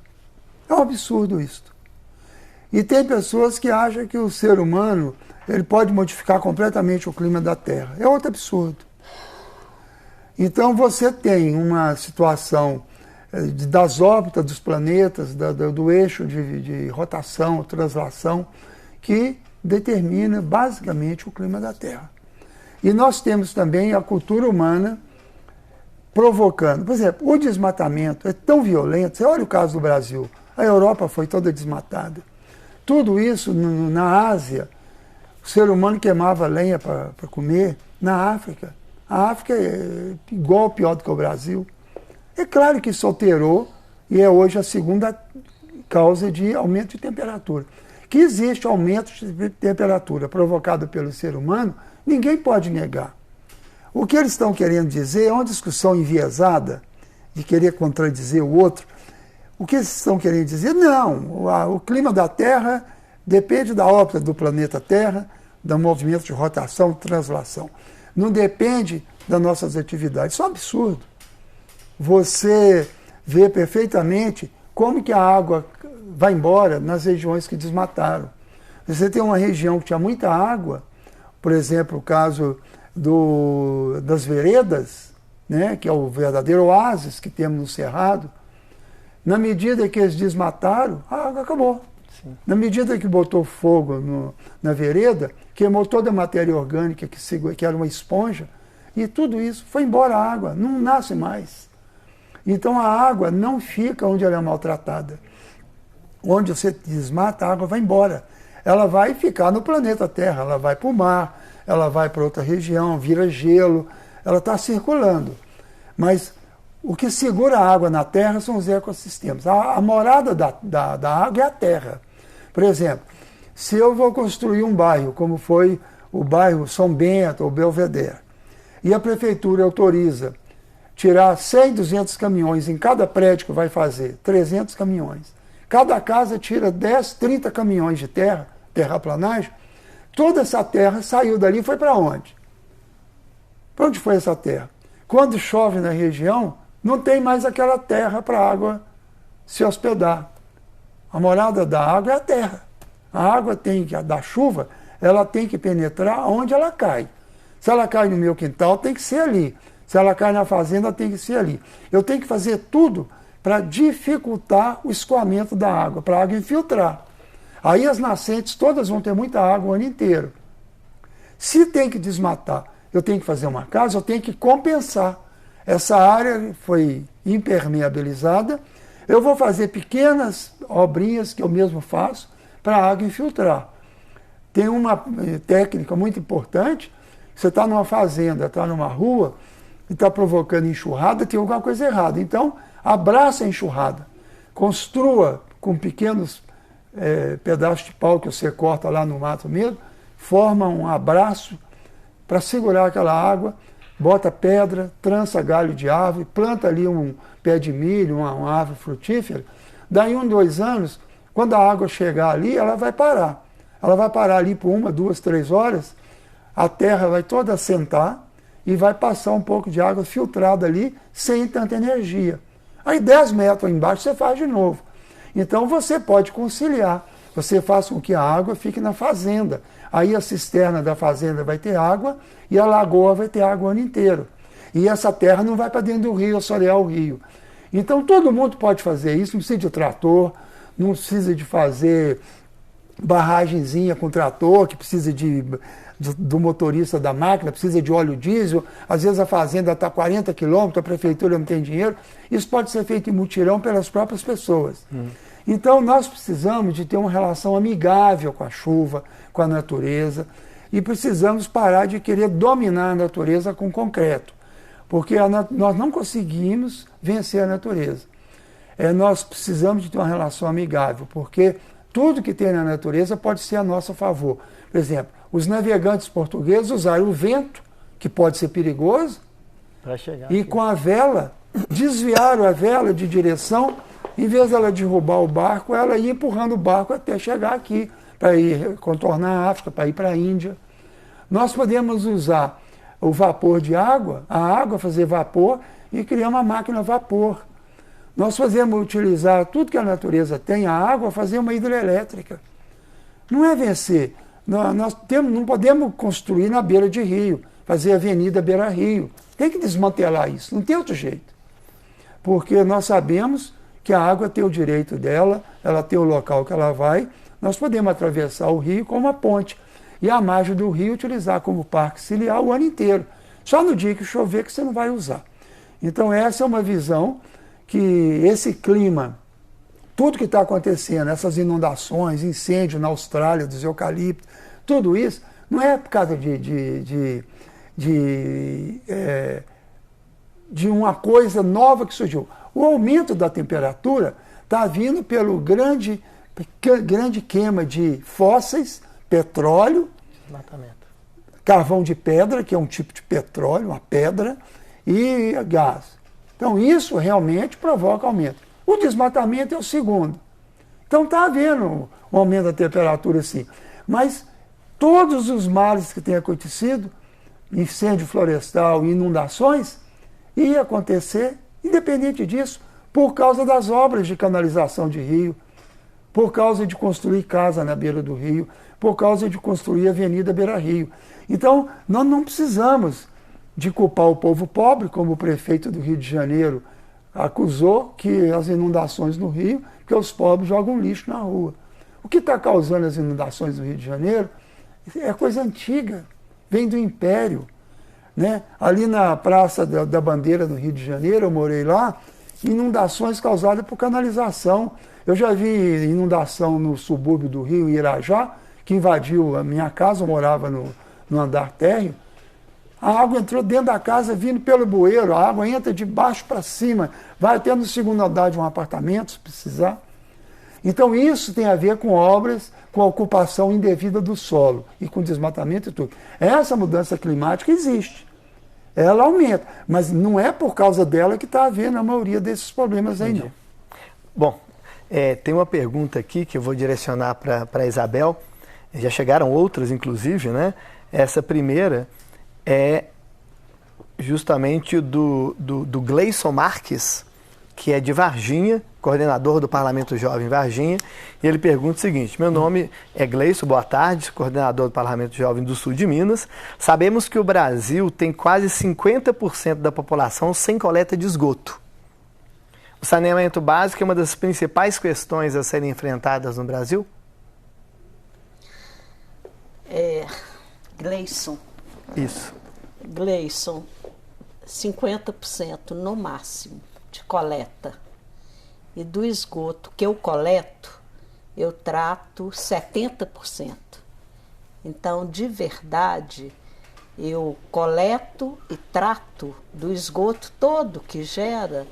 Speaker 2: É um absurdo isso. E tem pessoas que acham que o ser humano ele pode modificar completamente o clima da Terra. É outro absurdo. Então você tem uma situação das órbitas dos planetas, do eixo de rotação, translação, que determina basicamente o clima da Terra. E nós temos também a cultura humana provocando. Por exemplo, o desmatamento é tão violento. Você olha o caso do Brasil. A Europa foi toda desmatada. Tudo isso na Ásia, o ser humano queimava lenha para comer. Na África, a África é igual, pior do que o Brasil. É claro que isso alterou e é hoje a segunda causa de aumento de temperatura. Que existe aumento de temperatura provocado pelo ser humano, ninguém pode negar. O que eles estão querendo dizer é uma discussão enviesada, de querer contradizer o outro. O que eles estão querendo dizer? Não, o clima da Terra depende da órbita do planeta Terra, do movimento de rotação, translação. Não depende das nossas atividades. Isso é um absurdo. Você vê perfeitamente como que a água vai embora nas regiões que desmataram. Você tem uma região que tinha muita água, por exemplo, o caso das veredas, né, que é o verdadeiro oásis que temos no Cerrado. Na medida que eles desmataram, a água acabou. Sim. Na medida que botou fogo na vereda, queimou toda a matéria orgânica que era uma esponja, e tudo isso foi embora a água, não nasce mais. Então a água não fica onde ela é maltratada. Onde você desmata, a água vai embora. Ela vai ficar no planeta Terra, ela vai para o mar, ela vai para outra região, vira gelo, ela está circulando. Mas o que segura a água na Terra são os ecossistemas. A morada da água é a Terra. Por exemplo, se eu vou construir um bairro, como foi o bairro São Bento ou Belvedere, e a prefeitura autoriza tirar 100, 200 caminhões em cada prédio que vai fazer, 300 caminhões. Cada casa tira 10, 30 caminhões de terra, terraplanagem. Toda essa terra saiu dali e foi para onde? Para onde foi essa terra? Quando chove na região, não tem mais aquela terra para a água se hospedar. A morada da água é a terra. A água da chuva, ela tem que penetrar onde ela cai. Se ela cai no meu quintal, tem que ser ali. Se ela cai na fazenda, tem que ser ali. Eu tenho que fazer tudo para dificultar o escoamento da água, para a água infiltrar. Aí as nascentes todas vão ter muita água o ano inteiro. Se tem que desmatar, eu tenho que fazer uma casa, eu tenho que compensar. Essa área foi impermeabilizada, eu vou fazer pequenas obrinhas que eu mesmo faço para a água infiltrar. Tem uma técnica muito importante, você está numa fazenda, está numa rua, e está provocando enxurrada, tem alguma coisa errada. Então, abraça a enxurrada. Construa com pequenos pedaços de pau que você corta lá no mato mesmo, forma um abraço para segurar aquela água, bota pedra, trança galho de árvore, planta ali um pé de milho, uma árvore frutífera. Daí 1, 2 anos, quando a água chegar ali, ela vai parar. Ela vai parar ali por 1, 2, 3 horas, a terra vai toda assentar e vai passar um pouco de água filtrada ali, sem tanta energia. Aí 10 metros embaixo você faz de novo. Então você pode conciliar. Você faz com que a água fique na fazenda. Aí a cisterna da fazenda vai ter água e a lagoa vai ter água o ano inteiro. E essa terra não vai para dentro do rio, assorear o rio. Então todo mundo pode fazer isso, não precisa de trator, não precisa de fazer barragenzinha com trator, que precisa do motorista da máquina, precisa de óleo diesel, às vezes a fazenda está a 40 quilômetros, a prefeitura não tem dinheiro. Isso pode ser feito em mutirão pelas próprias pessoas. Então nós precisamos de ter uma relação amigável com a chuva, com a natureza, e precisamos parar de querer dominar a natureza com concreto, porque nós não conseguimos vencer a natureza. Nós precisamos de ter uma relação amigável, porque tudo que tem na natureza pode ser a nosso favor. Por exemplo, os navegantes portugueses usaram o vento, que pode ser perigoso, e com a vela, desviaram a vela de direção, em vez dela derrubar o barco, ela ia empurrando o barco até chegar aqui, para ir contornar a África, para ir para a Índia. Nós podemos usar o vapor de água, a água fazer vapor e criar uma máquina a vapor. Nós podemos utilizar tudo que a natureza tem, a água, fazer uma hidrelétrica. Não é vencer. Nós não podemos construir na beira de rio, fazer avenida beira-rio. Tem que desmantelar isso, não tem outro jeito. Porque nós sabemos que a água tem o direito dela, ela tem o local que ela vai, nós podemos atravessar o rio como uma ponte e a margem do rio utilizar como parque ciliar o ano inteiro. Só no dia que chover que você não vai usar. Então essa é uma visão que esse clima, tudo que está acontecendo, essas inundações, incêndio na Austrália, dos eucaliptos, tudo isso não é por causa de uma coisa nova que surgiu. O aumento da temperatura está vindo pelo grande queima de fósseis, petróleo, carvão de pedra, que é um tipo de petróleo, uma pedra, e gás. Então isso realmente provoca aumento. O desmatamento é o segundo. Então está havendo um aumento da temperatura, sim. Mas todos os males que têm acontecido, incêndio florestal e inundações, ia acontecer, independente disso, por causa das obras de canalização de rio, por causa de construir casa na beira do rio, por causa de construir avenida beira-rio. Então, nós não precisamos de culpar o povo pobre, como o prefeito do Rio de Janeiro acusou que as inundações no Rio, que os pobres jogam lixo na rua. O que está causando as inundações no Rio de Janeiro é coisa antiga, vem do Império. Né? Ali na Praça da Bandeira, no Rio de Janeiro, eu morei lá, inundações causadas por canalização. Eu já vi inundação no subúrbio do Rio, Irajá, que invadiu a minha casa, eu morava no andar térreo. A água entrou dentro da casa, vindo pelo bueiro, a água entra de baixo para cima, vai até no segundo andar de um apartamento, se precisar. Então isso tem a ver com obras, com a ocupação indevida do solo e com desmatamento e tudo. Essa mudança climática existe. Ela aumenta, mas não é por causa dela que está havendo a maioria desses problemas aí, não.
Speaker 1: Bom, Tem uma pergunta aqui que eu vou direcionar para a Isabel. Já chegaram outras, inclusive, né? Essa primeira é justamente do Gleison Marques, que é de Varginha, coordenador do Parlamento Jovem Varginha, e ele pergunta o seguinte: meu nome é Gleison, boa tarde, coordenador do Parlamento Jovem do Sul de Minas. Sabemos que o Brasil tem quase 50% da população sem coleta de esgoto. O saneamento básico é uma das principais questões a serem enfrentadas no Brasil?
Speaker 3: Gleison.
Speaker 1: Isso.
Speaker 3: Gleison, 50% no máximo de coleta. E do esgoto que eu coleto, eu trato 70%. Então, de verdade, eu coleto e trato do esgoto todo que gera,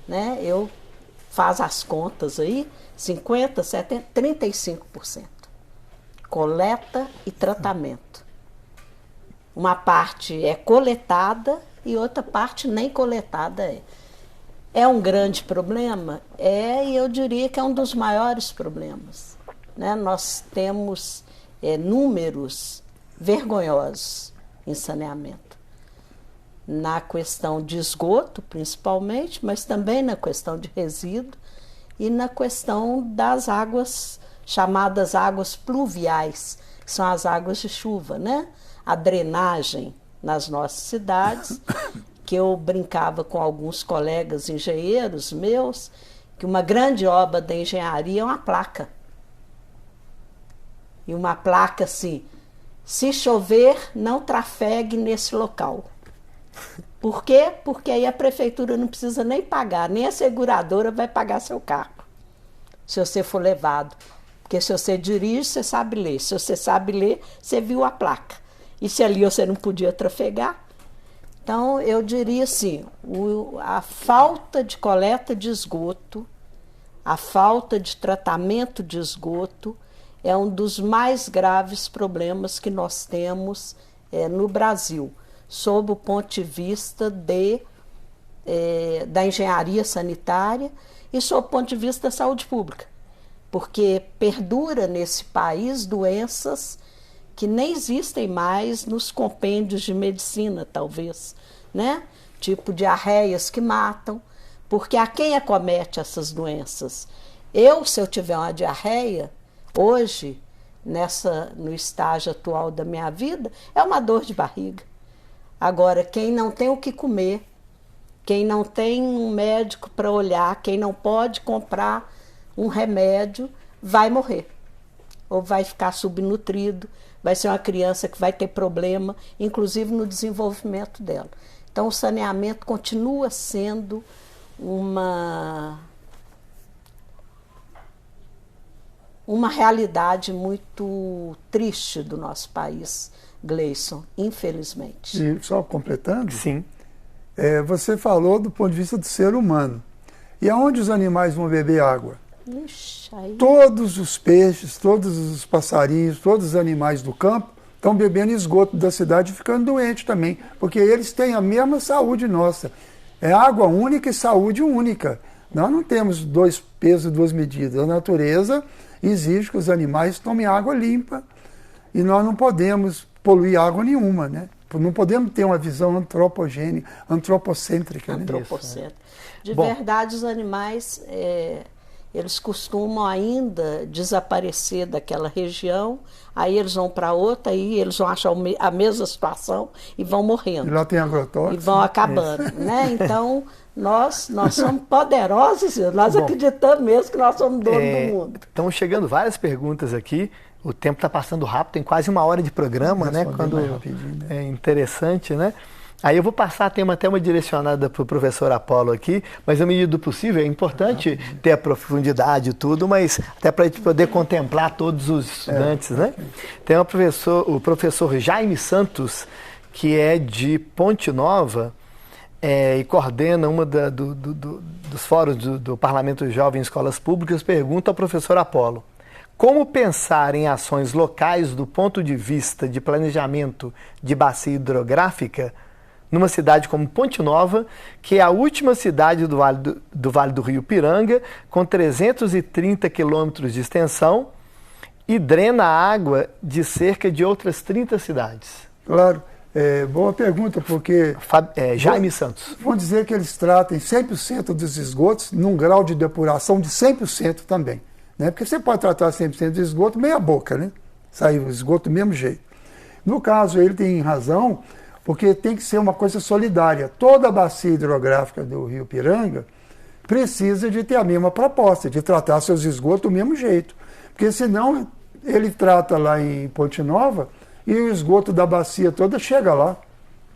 Speaker 3: né? Eu faço as contas aí, 50%, 70%, 35%. Coleta e tratamento. Uma parte é coletada e outra parte nem coletada é. É um grande problema? E eu diria que é um dos maiores problemas, né? Nós temos números vergonhosos em saneamento. Na questão de esgoto, principalmente, mas também na questão de resíduo e na questão das águas, chamadas águas pluviais, que são as águas de chuva, né? A drenagem nas nossas cidades, que eu brincava com alguns colegas engenheiros meus, que uma grande obra da engenharia é uma placa. E uma placa assim: se chover, não trafegue nesse local. Por quê? Porque aí a prefeitura não precisa nem pagar, nem a seguradora vai pagar seu carro, se você for levado. Porque se você dirige, você sabe ler. Se você sabe ler, você viu a placa. E se ali você não podia trafegar? Então, eu diria assim, a falta de coleta de esgoto, a falta de tratamento de esgoto é um dos mais graves problemas que nós temos no Brasil, sob o ponto de vista da engenharia sanitária e sob o ponto de vista da saúde pública. Porque perdura nesse país doenças que nem existem mais nos compêndios de medicina, talvez, né? Tipo diarreias que matam, porque a quem acomete essas doenças? Se eu tiver uma diarreia, hoje, no estágio atual da minha vida, é uma dor de barriga. Agora, quem não tem o que comer, quem não tem um médico para olhar, quem não pode comprar um remédio, vai morrer. Ou vai ficar subnutrido, vai ser uma criança que vai ter problema, inclusive no desenvolvimento dela. Então, o saneamento continua sendo uma realidade muito triste do nosso país, Gleison, infelizmente.
Speaker 2: E só completando?
Speaker 1: Sim.
Speaker 2: Você falou do ponto de vista do ser humano. E aonde os animais vão beber água?
Speaker 3: Ixi, aí...
Speaker 2: Todos os peixes, todos os passarinhos, todos os animais do campo estão bebendo esgoto da cidade e ficando doentes também, porque eles têm a mesma saúde nossa. É água única e saúde única. Nós não temos 2 pesos e 2 medidas. A natureza exige que os animais tomem água limpa e nós não podemos poluir água nenhuma, né? Não podemos ter uma visão antropocêntrica.
Speaker 3: Antropocêntrica. De verdade, os animais... eles costumam ainda desaparecer daquela região, aí eles vão para outra, aí eles vão achar a mesma situação e vão morrendo.
Speaker 2: E lá tem agrotóxicos.
Speaker 3: E vão acabando, né? Então, nós somos poderosos, nós acreditamos mesmo que nós somos donos do mundo.
Speaker 1: Estão chegando várias perguntas aqui, o tempo está passando rápido, tem quase 1 hora de programa, né? Quando é interessante, né? Aí eu vou passar, tem até uma direcionada para o professor Apolo aqui, mas na medida do possível é importante ter a profundidade e tudo, mas até para a gente poder contemplar todos os estudantes, né? Tem o professor Jaime Santos, que é de Ponte Nova e coordena uma dos fóruns do Parlamento Jovem em Escolas Públicas, pergunta ao professor Apolo: como pensar em ações locais do ponto de vista de planejamento de bacia hidrográfica numa cidade como Ponte Nova, que é a última cidade do Vale do Rio Piranga, com 330 quilômetros de extensão e drena a água de cerca de outras 30 cidades?
Speaker 2: Claro. Boa pergunta, porque...
Speaker 1: Jaime Santos.
Speaker 2: Vamos dizer que eles tratem 100% dos esgotos num grau de depuração de 100% também. Né? Porque você pode tratar 100% do esgoto meia boca, né? Sair o esgoto do mesmo jeito. No caso, ele tem razão, porque tem que ser uma coisa solidária. Toda a bacia hidrográfica do Rio Piranga precisa de ter a mesma proposta, de tratar seus esgotos do mesmo jeito. Porque senão ele trata lá em Ponte Nova e o esgoto da bacia toda chega lá.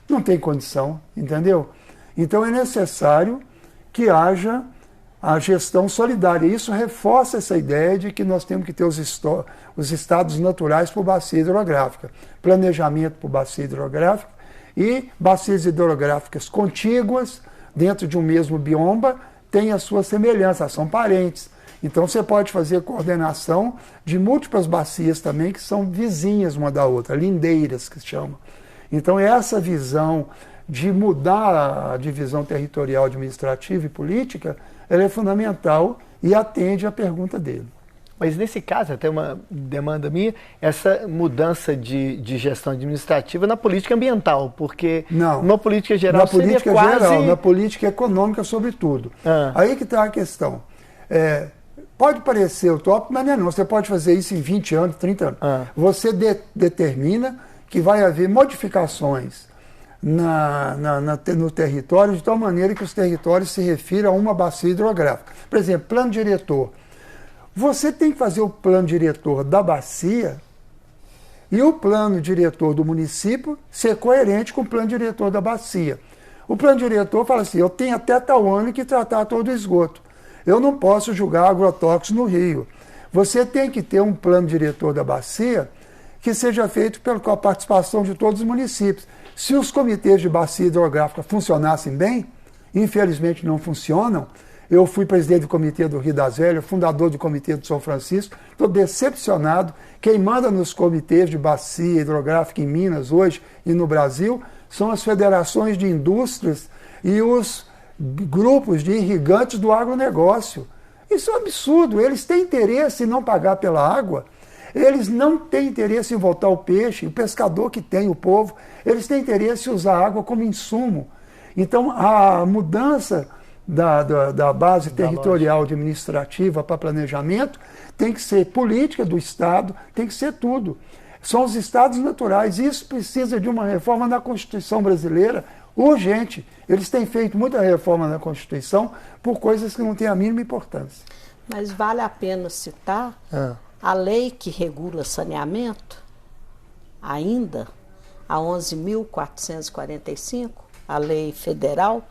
Speaker 2: Não tem condição, entendeu? Então é necessário que haja a gestão solidária. Isso reforça essa ideia de que nós temos que ter os estados naturais por bacia hidrográfica, planejamento por bacia hidrográfica e bacias hidrográficas contíguas dentro de um mesmo bioma têm a sua semelhança, são parentes. Então você pode fazer coordenação de múltiplas bacias também que são vizinhas uma da outra, lindeiras que se chama. Então essa visão de mudar a divisão territorial administrativa e política, ela é fundamental e atende à pergunta dele.
Speaker 1: Mas nesse caso, até uma demanda minha, essa mudança de gestão administrativa na política ambiental, porque
Speaker 2: não,
Speaker 1: na política geral
Speaker 2: na política
Speaker 1: seria quase...
Speaker 2: geral, na política econômica sobretudo. Aí que está a questão. Pode parecer utópico, mas não é não. Você pode fazer isso em 20 anos, 30 anos. Você determina que vai haver modificações no território de tal maneira que os territórios se refiram a uma bacia hidrográfica. Por exemplo, plano diretor. Você tem que fazer o plano diretor da bacia e o plano diretor do município ser coerente com o plano diretor da bacia. O plano diretor fala assim, eu tenho até tal ano que tratar todo o esgoto. Eu não posso julgar agrotóxicos no rio. Você tem que ter um plano diretor da bacia que seja feito com a participação de todos os municípios. Se os comitês de bacia hidrográfica funcionassem bem, infelizmente não funcionam. Eu fui presidente do comitê do Rio das Velhas, fundador do comitê do São Francisco, estou decepcionado. Quem manda nos comitês de bacia hidrográfica em Minas hoje e no Brasil são as federações de indústrias e os grupos de irrigantes do agronegócio. Isso é um absurdo. Eles têm interesse em não pagar pela água, eles não têm interesse em voltar o peixe, o pescador que tem, o povo, eles têm interesse em usar a água como insumo. Então, a mudança da base territorial administrativa para planejamento tem que ser política do Estado, tem que ser tudo. São os estados naturais. Isso precisa de uma reforma na Constituição brasileira urgente. Eles têm feito muita reforma na Constituição por coisas que não têm a mínima importância.
Speaker 3: Mas vale a pena citar a lei que regula saneamento, ainda, a 11.445, a lei federal,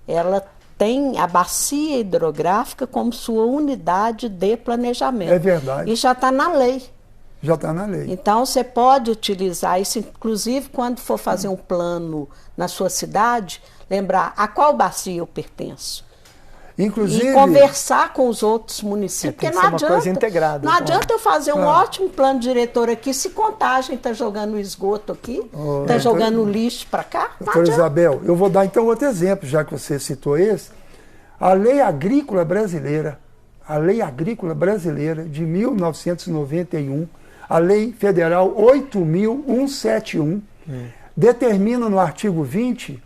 Speaker 3: ela tem a bacia hidrográfica como sua unidade de planejamento.
Speaker 2: É verdade.
Speaker 3: E já está na lei.
Speaker 2: Já está na lei.
Speaker 3: Então, você pode utilizar isso, inclusive, quando for fazer um plano na sua cidade, lembrar a qual bacia eu pertenço.
Speaker 2: Inclusive,
Speaker 3: e conversar com os outros municípios, porque não adianta,
Speaker 1: coisa integrada,
Speaker 3: não adianta eu fazer um ótimo plano diretor aqui se Contagem está jogando esgoto aqui, está jogando lixo para cá.
Speaker 2: Doutora Isabel, eu vou dar então outro exemplo, já que você citou esse. A Lei Agrícola Brasileira, de 1991, a Lei Federal 8.171, determina no artigo 20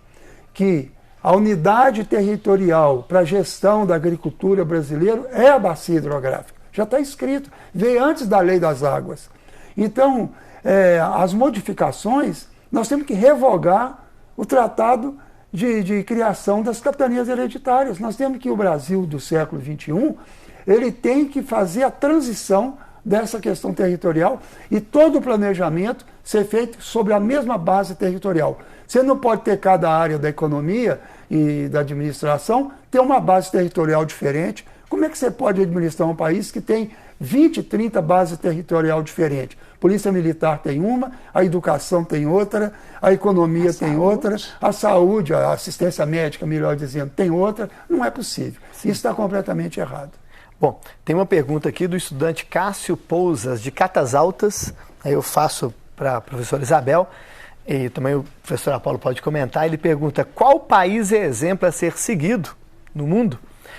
Speaker 2: que a unidade territorial para a gestão da agricultura brasileira é a bacia hidrográfica. Já está escrito, veio antes da Lei das Águas. Então, as modificações, nós temos que revogar o tratado de criação das capitanias hereditárias. Nós temos que o Brasil do século XXI, ele tem que fazer a transição dessa questão territorial e todo o planejamento ser feito sobre a mesma base territorial. Você não pode ter cada área da economia e da administração ter uma base territorial diferente. Como é que você pode administrar um país que tem 20, 30 bases territorial diferentes? Polícia Militar tem uma, a educação tem outra, a economia tem outra, a saúde, a assistência médica, melhor dizendo, tem outra. Não é possível. Isso está completamente errado.
Speaker 1: Bom, tem uma pergunta aqui do estudante Cássio Pousas, de Catas Altas, aí eu faço para a professora Isabel. E também o professor Apolo pode comentar, ele pergunta qual país é exemplo a ser seguido no mundo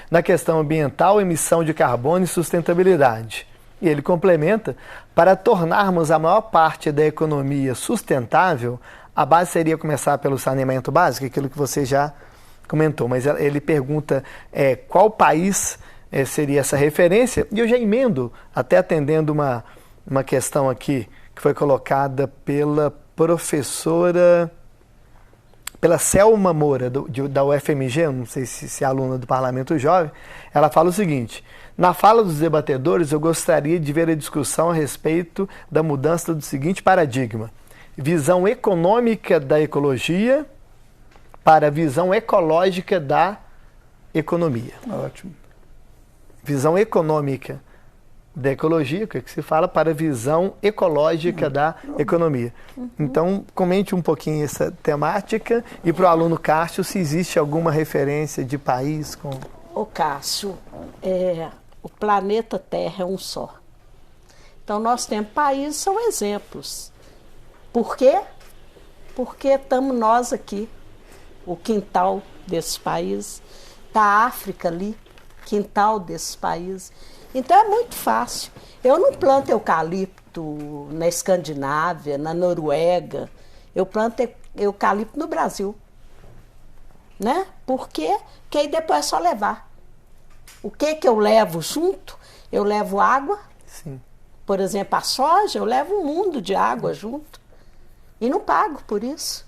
Speaker 1: na questão ambiental, emissão de carbono e sustentabilidade. E ele complementa, para tornarmos a maior parte da economia sustentável, a base seria começar pelo saneamento básico, aquilo que você já comentou, mas ele pergunta qual país seria essa referência, e eu já emendo, até atendendo uma questão aqui, que foi colocada pela professora, pela Selma Moura, da UFMG, não sei se é aluna do Parlamento Jovem, ela fala o seguinte: na fala dos debatedores, eu gostaria de ver a discussão a respeito da mudança do seguinte paradigma: visão econômica da ecologia para a visão ecológica da economia.
Speaker 2: Ótimo.
Speaker 1: Visão econômica da ecologia, que se fala, para a visão ecológica da economia. Então, comente um pouquinho essa temática e para o aluno Cássio, se existe alguma referência de país com...
Speaker 3: Ô Cássio, o planeta Terra é um só. Então, nós temos países, são exemplos. Por quê? Porque estamos nós aqui, o quintal desses países, está a África ali, quintal desses países. Então é muito fácil. Eu não planto eucalipto na Escandinávia, na Noruega. Eu planto eucalipto no Brasil. Né? Por quê? Porque aí depois é só levar. O que eu levo junto? Eu levo água.
Speaker 1: Sim.
Speaker 3: Por exemplo, a soja, eu levo um mundo de água junto. E não pago por isso.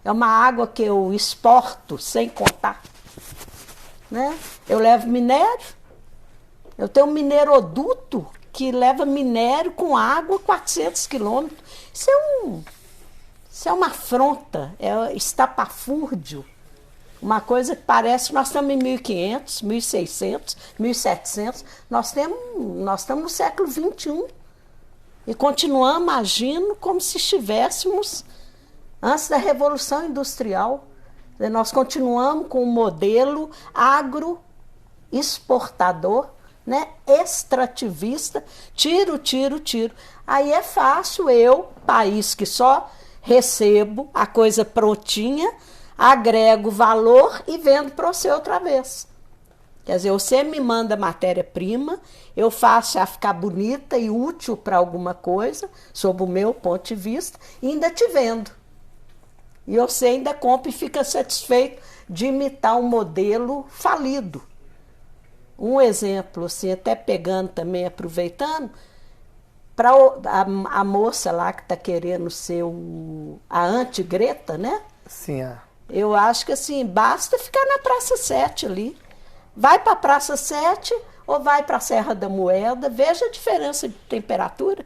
Speaker 3: É uma água que eu exporto sem contar. Né? Eu levo minério. Eu tenho um mineroduto que leva minério com água 400 quilômetros. Isso é uma afronta, é estapafúrdio. Uma coisa que parece que nós estamos em 1500, 1600, 1700. Nós estamos no século XXI. E continuamos agindo como se estivéssemos antes da Revolução Industrial. Nós continuamos com um modelo agroexportador, né, extrativista, tiro. Aí é fácil país que só recebo a coisa prontinha, agrego valor e vendo para você outra vez. Quer dizer, você me manda matéria-prima, eu faço ela ficar bonita e útil para alguma coisa, sob o meu ponto de vista, e ainda te vendo. E você ainda compra e fica satisfeito de imitar um modelo falido. Um exemplo, assim, até pegando também, aproveitando, para a moça lá que está querendo ser a anti-Greta, né?
Speaker 1: Sim,
Speaker 3: Eu acho que assim, basta ficar na Praça 7 ali. Vai para a Praça 7 ou vai para a Serra da Moeda, veja a diferença de temperatura.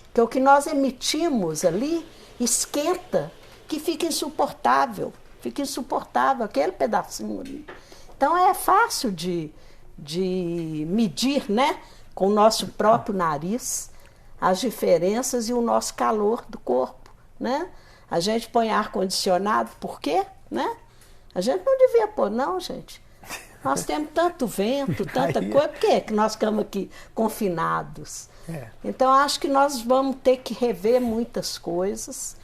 Speaker 3: Porque o que nós emitimos ali esquenta, que fica insuportável aquele pedacinho ali. Então é fácil de medir, né, com o nosso próprio nariz as diferenças e o nosso calor do corpo, né? A gente põe ar-condicionado, por quê? Né? A gente não devia pôr, não, gente. Nós temos tanto vento, tanta coisa, por que nós ficamos aqui confinados? Então, acho que nós vamos ter que rever muitas coisas.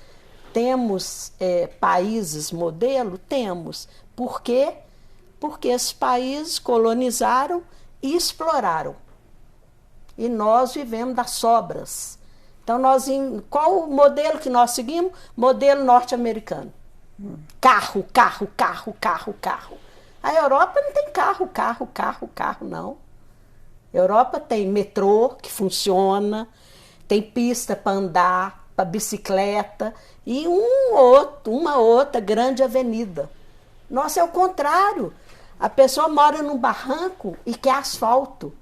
Speaker 3: Temos países modelo? Temos. Por quê? Porque esses países colonizaram e exploraram. E nós vivemos das sobras. Então, qual o modelo que nós seguimos? Modelo norte-americano. Carro. A Europa não tem carro, não. A Europa tem metrô, que funciona, tem pista para andar, para bicicleta, e uma outra grande avenida. Nossa, é o contrário. A pessoa mora num barranco e quer asfalto,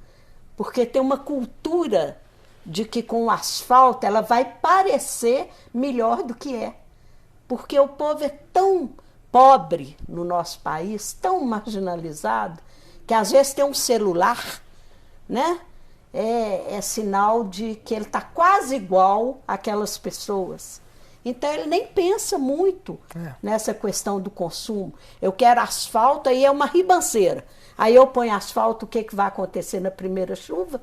Speaker 3: porque tem uma cultura de que com o asfalto ela vai parecer melhor do que é. Porque o povo é tão pobre no nosso país, tão marginalizado, que às vezes tem um celular, né? É sinal de que ele está quase igual àquelas pessoas. Então ele nem pensa muito nessa questão do consumo. Eu quero asfalto, aí é uma ribanceira. Aí eu ponho asfalto, o que vai acontecer na primeira chuva?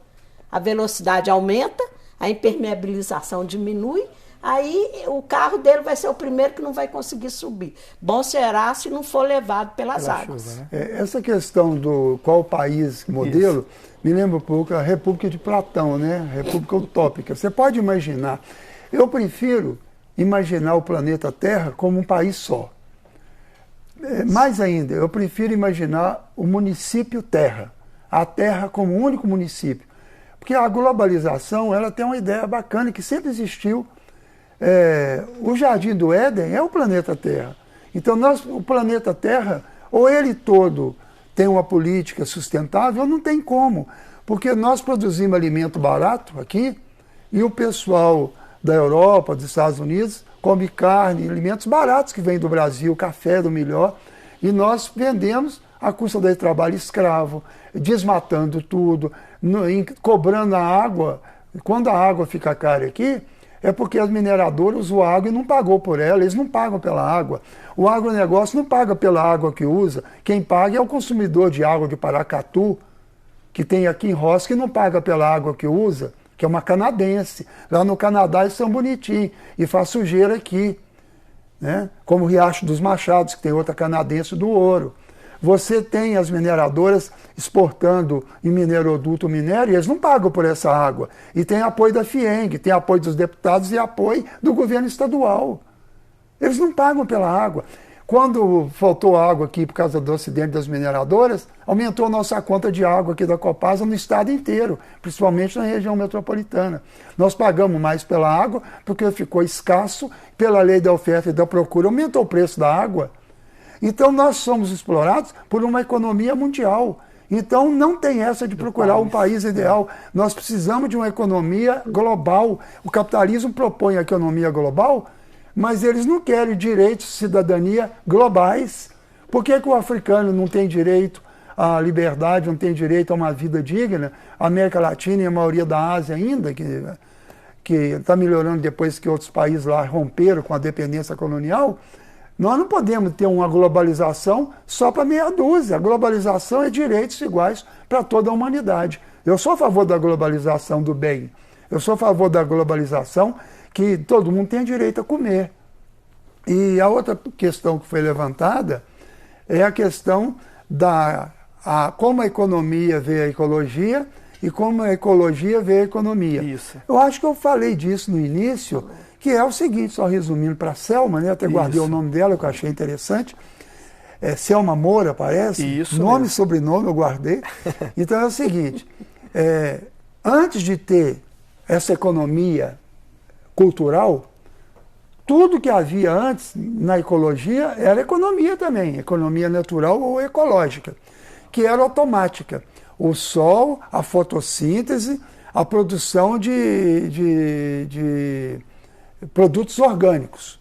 Speaker 3: A velocidade aumenta, a impermeabilização diminui, aí o carro dele vai ser o primeiro que não vai conseguir subir. Bom será se não for levado pelas águas.
Speaker 1: Chuva, né?
Speaker 2: Essa questão do qual país modelo me lembra um pouco a República de Platão, né? República utópica. Você pode imaginar. Eu prefiro imaginar o planeta Terra como um país só. Mais ainda, eu prefiro imaginar o município Terra, a Terra como um único município. Porque a globalização ela tem uma ideia bacana que sempre existiu. O Jardim do Éden é o planeta Terra. Então, o planeta Terra, ou ele todo tem uma política sustentável, ou não tem como. Porque nós produzimos alimento barato aqui e o pessoal da Europa, dos Estados Unidos, come carne, alimentos baratos que vêm do Brasil, café do melhor, e nós vendemos à custa do trabalho escravo, desmatando tudo, cobrando a água. Quando a água fica cara aqui, é porque as mineradoras usam água e não pagou por ela, eles não pagam pela água. O agronegócio não paga pela água que usa, quem paga é o consumidor de água de Paracatu, que tem aqui em Roça, que não paga pela água que usa, que é uma canadense. Lá no Canadá eles são bonitinhos e faz sujeira aqui, né? Como o Riacho dos Machados, que tem outra canadense do ouro. Você tem as mineradoras exportando em mineroduto minério e eles não pagam por essa água. E tem apoio da FIENG, tem apoio dos deputados e apoio do governo estadual. Eles não pagam pela água. Quando faltou água aqui por causa do acidente das mineradoras, aumentou a nossa conta de água aqui da Copasa no estado inteiro, principalmente na região metropolitana. Nós pagamos mais pela água porque ficou escasso, pela lei da oferta e da procura, aumentou o preço da água. Então nós somos explorados por uma economia mundial. Então não tem essa de procurar um país ideal. Nós precisamos de uma economia global. O capitalismo propõe a economia global, mas eles não querem direitos de cidadania globais. Por que o africano não tem direito à liberdade, não tem direito a uma vida digna? A América Latina e a maioria da Ásia ainda, que está melhorando depois que outros países lá romperam com a dependência colonial. Nós não podemos ter uma globalização só para meia dúzia. A globalização é direitos iguais para toda a humanidade. Eu sou a favor da globalização do bem. Eu sou a favor da globalização que todo mundo tem direito a comer. E a outra questão que foi levantada é a questão como a economia vê a ecologia e como a ecologia vê a economia.
Speaker 1: Isso.
Speaker 2: Eu acho que eu falei disso no início, que é o seguinte, só resumindo para a Selma, né? Até guardei o nome dela, que eu achei interessante. Selma Moura, parece.
Speaker 1: Isso
Speaker 2: nome
Speaker 1: mesmo.
Speaker 2: e sobrenome eu guardei. Então é o seguinte, antes de ter essa economia cultural, tudo que havia antes na ecologia era economia também, economia natural ou ecológica, que era automática. O sol, a fotossíntese, a produção de produtos orgânicos.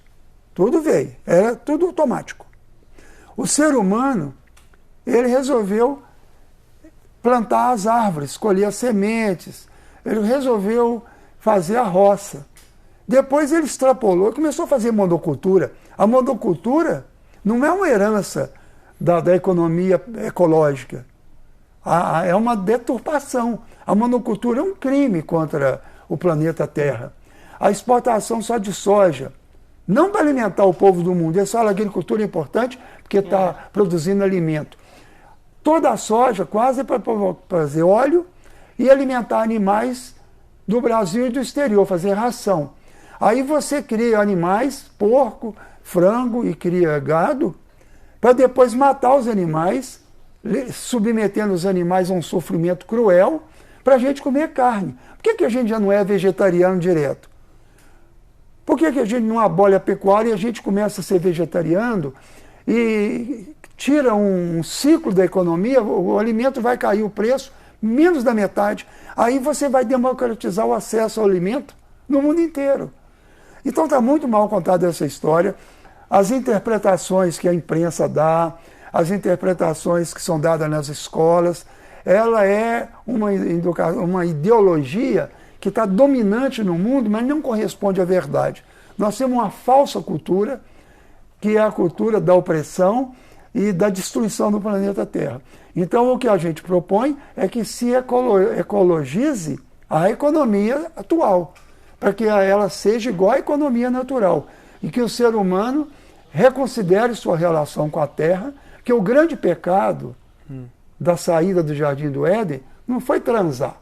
Speaker 2: Tudo veio, era tudo automático. O ser humano, ele resolveu plantar as árvores, colher as sementes, ele resolveu fazer a roça. Depois ele extrapolou e começou a fazer monocultura. A monocultura não é uma herança da economia ecológica. É uma deturpação. A monocultura é um crime contra o planeta Terra. A exportação só de soja, não para alimentar o povo do mundo, é só a agricultura importante porque está produzindo alimento. Toda a soja quase é para fazer óleo e alimentar animais do Brasil e do exterior, fazer ração. Aí você cria animais, porco, frango e cria gado, para depois matar os animais, submetendo os animais a um sofrimento cruel, para a gente comer carne. Por que a gente já não é vegetariano direto? Por que a gente não abole a pecuária e a gente começa a ser vegetariano e tira um ciclo da economia, o alimento vai cair o preço, menos da metade. Aí você vai democratizar o acesso ao alimento no mundo inteiro. Então está muito mal contada essa história. As interpretações que a imprensa dá, as interpretações que são dadas nas escolas, ela é uma ideologia que está dominante no mundo, mas não corresponde à verdade. Nós temos uma falsa cultura, que é a cultura da opressão e da destruição do planeta Terra. Então o que a gente propõe é que se ecologize a economia atual. para que ela seja igual à economia natural e que o ser humano reconsidere sua relação com a terra, que o grande pecado da saída do Jardim do Éden não foi transar.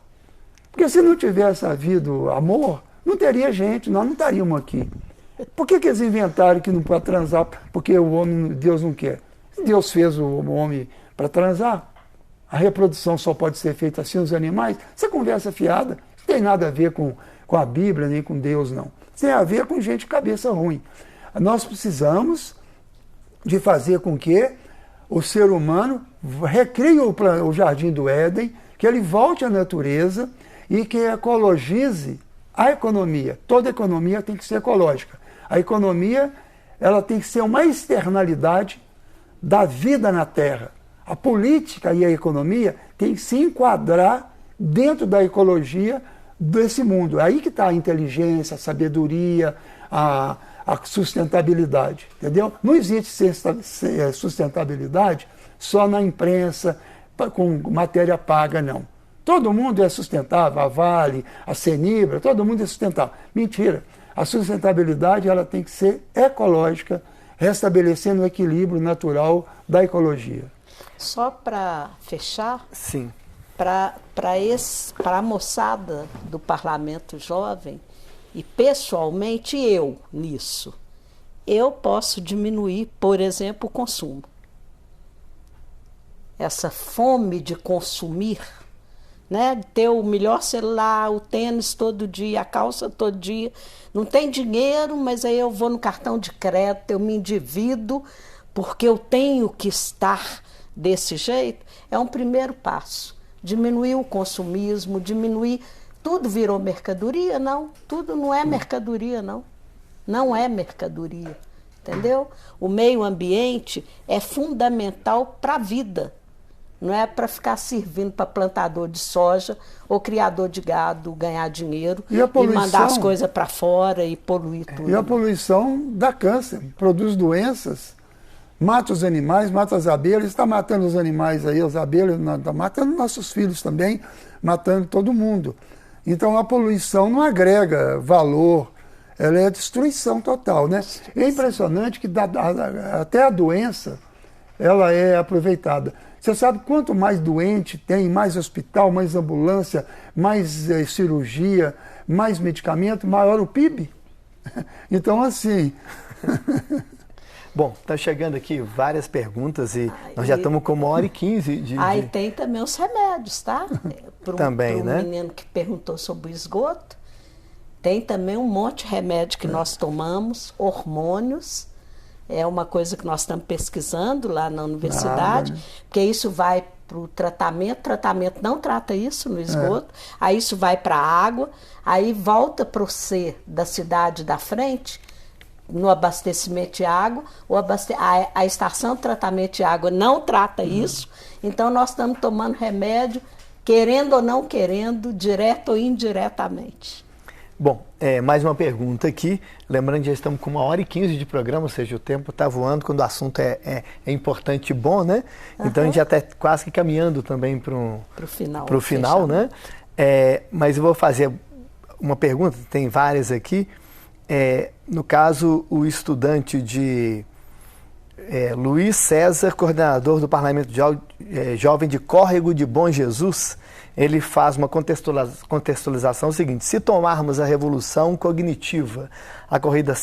Speaker 2: Porque se não tivesse havido amor, não teria gente, nós não estaríamos aqui. Por que eles inventaram que não pode transar porque o homem, Deus não quer? Deus fez o homem para transar. A reprodução só pode ser feita assim nos animais. Isso é conversa fiada. Não tem nada a ver com a Bíblia, nem com Deus, não. Isso tem a ver com gente de cabeça ruim. Nós precisamos de fazer com que o ser humano recrie o Jardim do Éden, que ele volte à natureza e que ecologize a economia. Toda economia tem que ser ecológica. A economia, ela tem que ser uma externalidade da vida na Terra. A política e a economia tem que se enquadrar dentro da ecologia desse mundo. É aí que está a inteligência, a sabedoria, a sustentabilidade, entendeu? Não existe sustentabilidade só na imprensa, com matéria paga, não. Todo mundo é sustentável, a Vale, a Senibra, todo mundo é sustentável. Mentira. A sustentabilidade ela tem que ser ecológica, restabelecendo o equilíbrio natural da ecologia.
Speaker 3: Só para fechar,
Speaker 1: sim,
Speaker 3: para a moçada do Parlamento Jovem, e pessoalmente eu nisso, eu posso diminuir, por exemplo, o consumo. Essa fome de consumir, né? Ter o melhor celular, o tênis todo dia, a calça todo dia. Não tem dinheiro, mas aí eu vou no cartão de crédito, eu me endivido porque eu tenho que estar desse jeito. É um primeiro passo. Diminuir o consumismo, diminuir... Tudo virou mercadoria? Não. Tudo não é mercadoria, não. Não é mercadoria, entendeu? O meio ambiente é fundamental para a vida. Não é para ficar servindo para plantador de soja ou criador de gado ganhar dinheiro e mandar as coisas para fora e poluir tudo.
Speaker 2: E a poluição dá câncer, produz doenças, mata os animais, mata as abelhas, está matando os animais aí, as abelhas, está matando nossos filhos também, matando todo mundo. Então a poluição não agrega valor, ela é destruição total, né? É impressionante que até a doença ela é aproveitada. Você sabe quanto mais doente tem, mais hospital, mais ambulância, mais cirurgia, mais medicamento, maior o PIB. Então, assim...
Speaker 1: Bom, está chegando aqui várias perguntas e nós já estamos com 1h15 de...
Speaker 3: Aí tem também os remédios, tá?
Speaker 1: Também, né?
Speaker 3: Para o menino que perguntou sobre o esgoto, tem também um monte de remédio que nós tomamos, hormônios. É uma coisa que nós estamos pesquisando lá na universidade, porque isso vai para o tratamento não trata isso no esgoto, aí isso vai para a água, aí volta para o C da cidade da frente, no abastecimento de água, a estação de tratamento de água não trata isso, então nós estamos tomando remédio, querendo ou não querendo, direto ou indiretamente.
Speaker 1: Bom, mais uma pergunta aqui, lembrando que já estamos com 1h15 de programa, ou seja, o tempo está voando quando o assunto é importante e bom, né? Então a gente já está quase que caminhando também para o final, né? Mas eu vou fazer uma pergunta, tem várias aqui. No caso, o estudante de Luiz César, coordenador do Parlamento Jovem de Córrego de Bom Jesus, ele faz uma contextualização seguinte: se tomarmos a revolução cognitiva, a corrida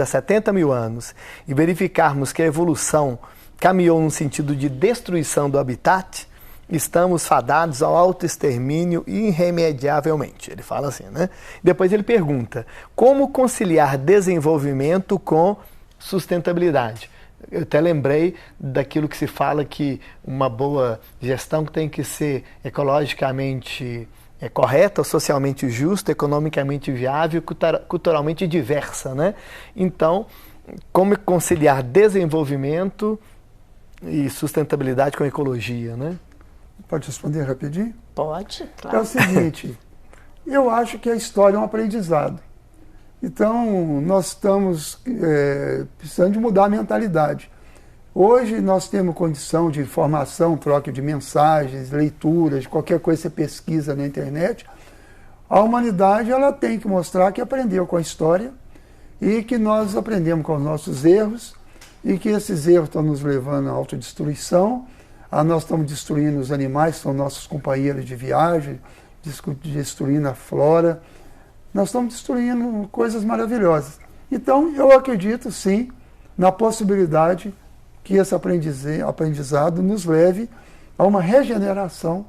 Speaker 1: há 70 mil anos, e verificarmos que a evolução caminhou no sentido de destruição do habitat, estamos fadados ao autoextermínio irremediavelmente. Ele fala assim, né? Depois ele pergunta: como conciliar desenvolvimento com sustentabilidade? Eu até lembrei daquilo que se fala que uma boa gestão tem que ser ecologicamente correta, socialmente justa, economicamente viável, culturalmente diversa, né? Então, como conciliar desenvolvimento e sustentabilidade com ecologia, né?
Speaker 2: Pode responder rapidinho?
Speaker 3: Pode, claro.
Speaker 2: É o seguinte, eu acho que a história é um aprendizado. Então, nós estamos precisando de mudar a mentalidade. Hoje nós temos condição de informação, troca de mensagens, leituras, qualquer coisa que você pesquisa na internet. A humanidade ela tem que mostrar que aprendeu com a história e que nós aprendemos com os nossos erros e que esses erros estão nos levando à autodestruição. Nós estamos destruindo os animais, que são nossos companheiros de viagem, destruindo a flora. Nós estamos destruindo coisas maravilhosas. Então, eu acredito, sim, na possibilidade que esse aprendizado nos leve a uma regeneração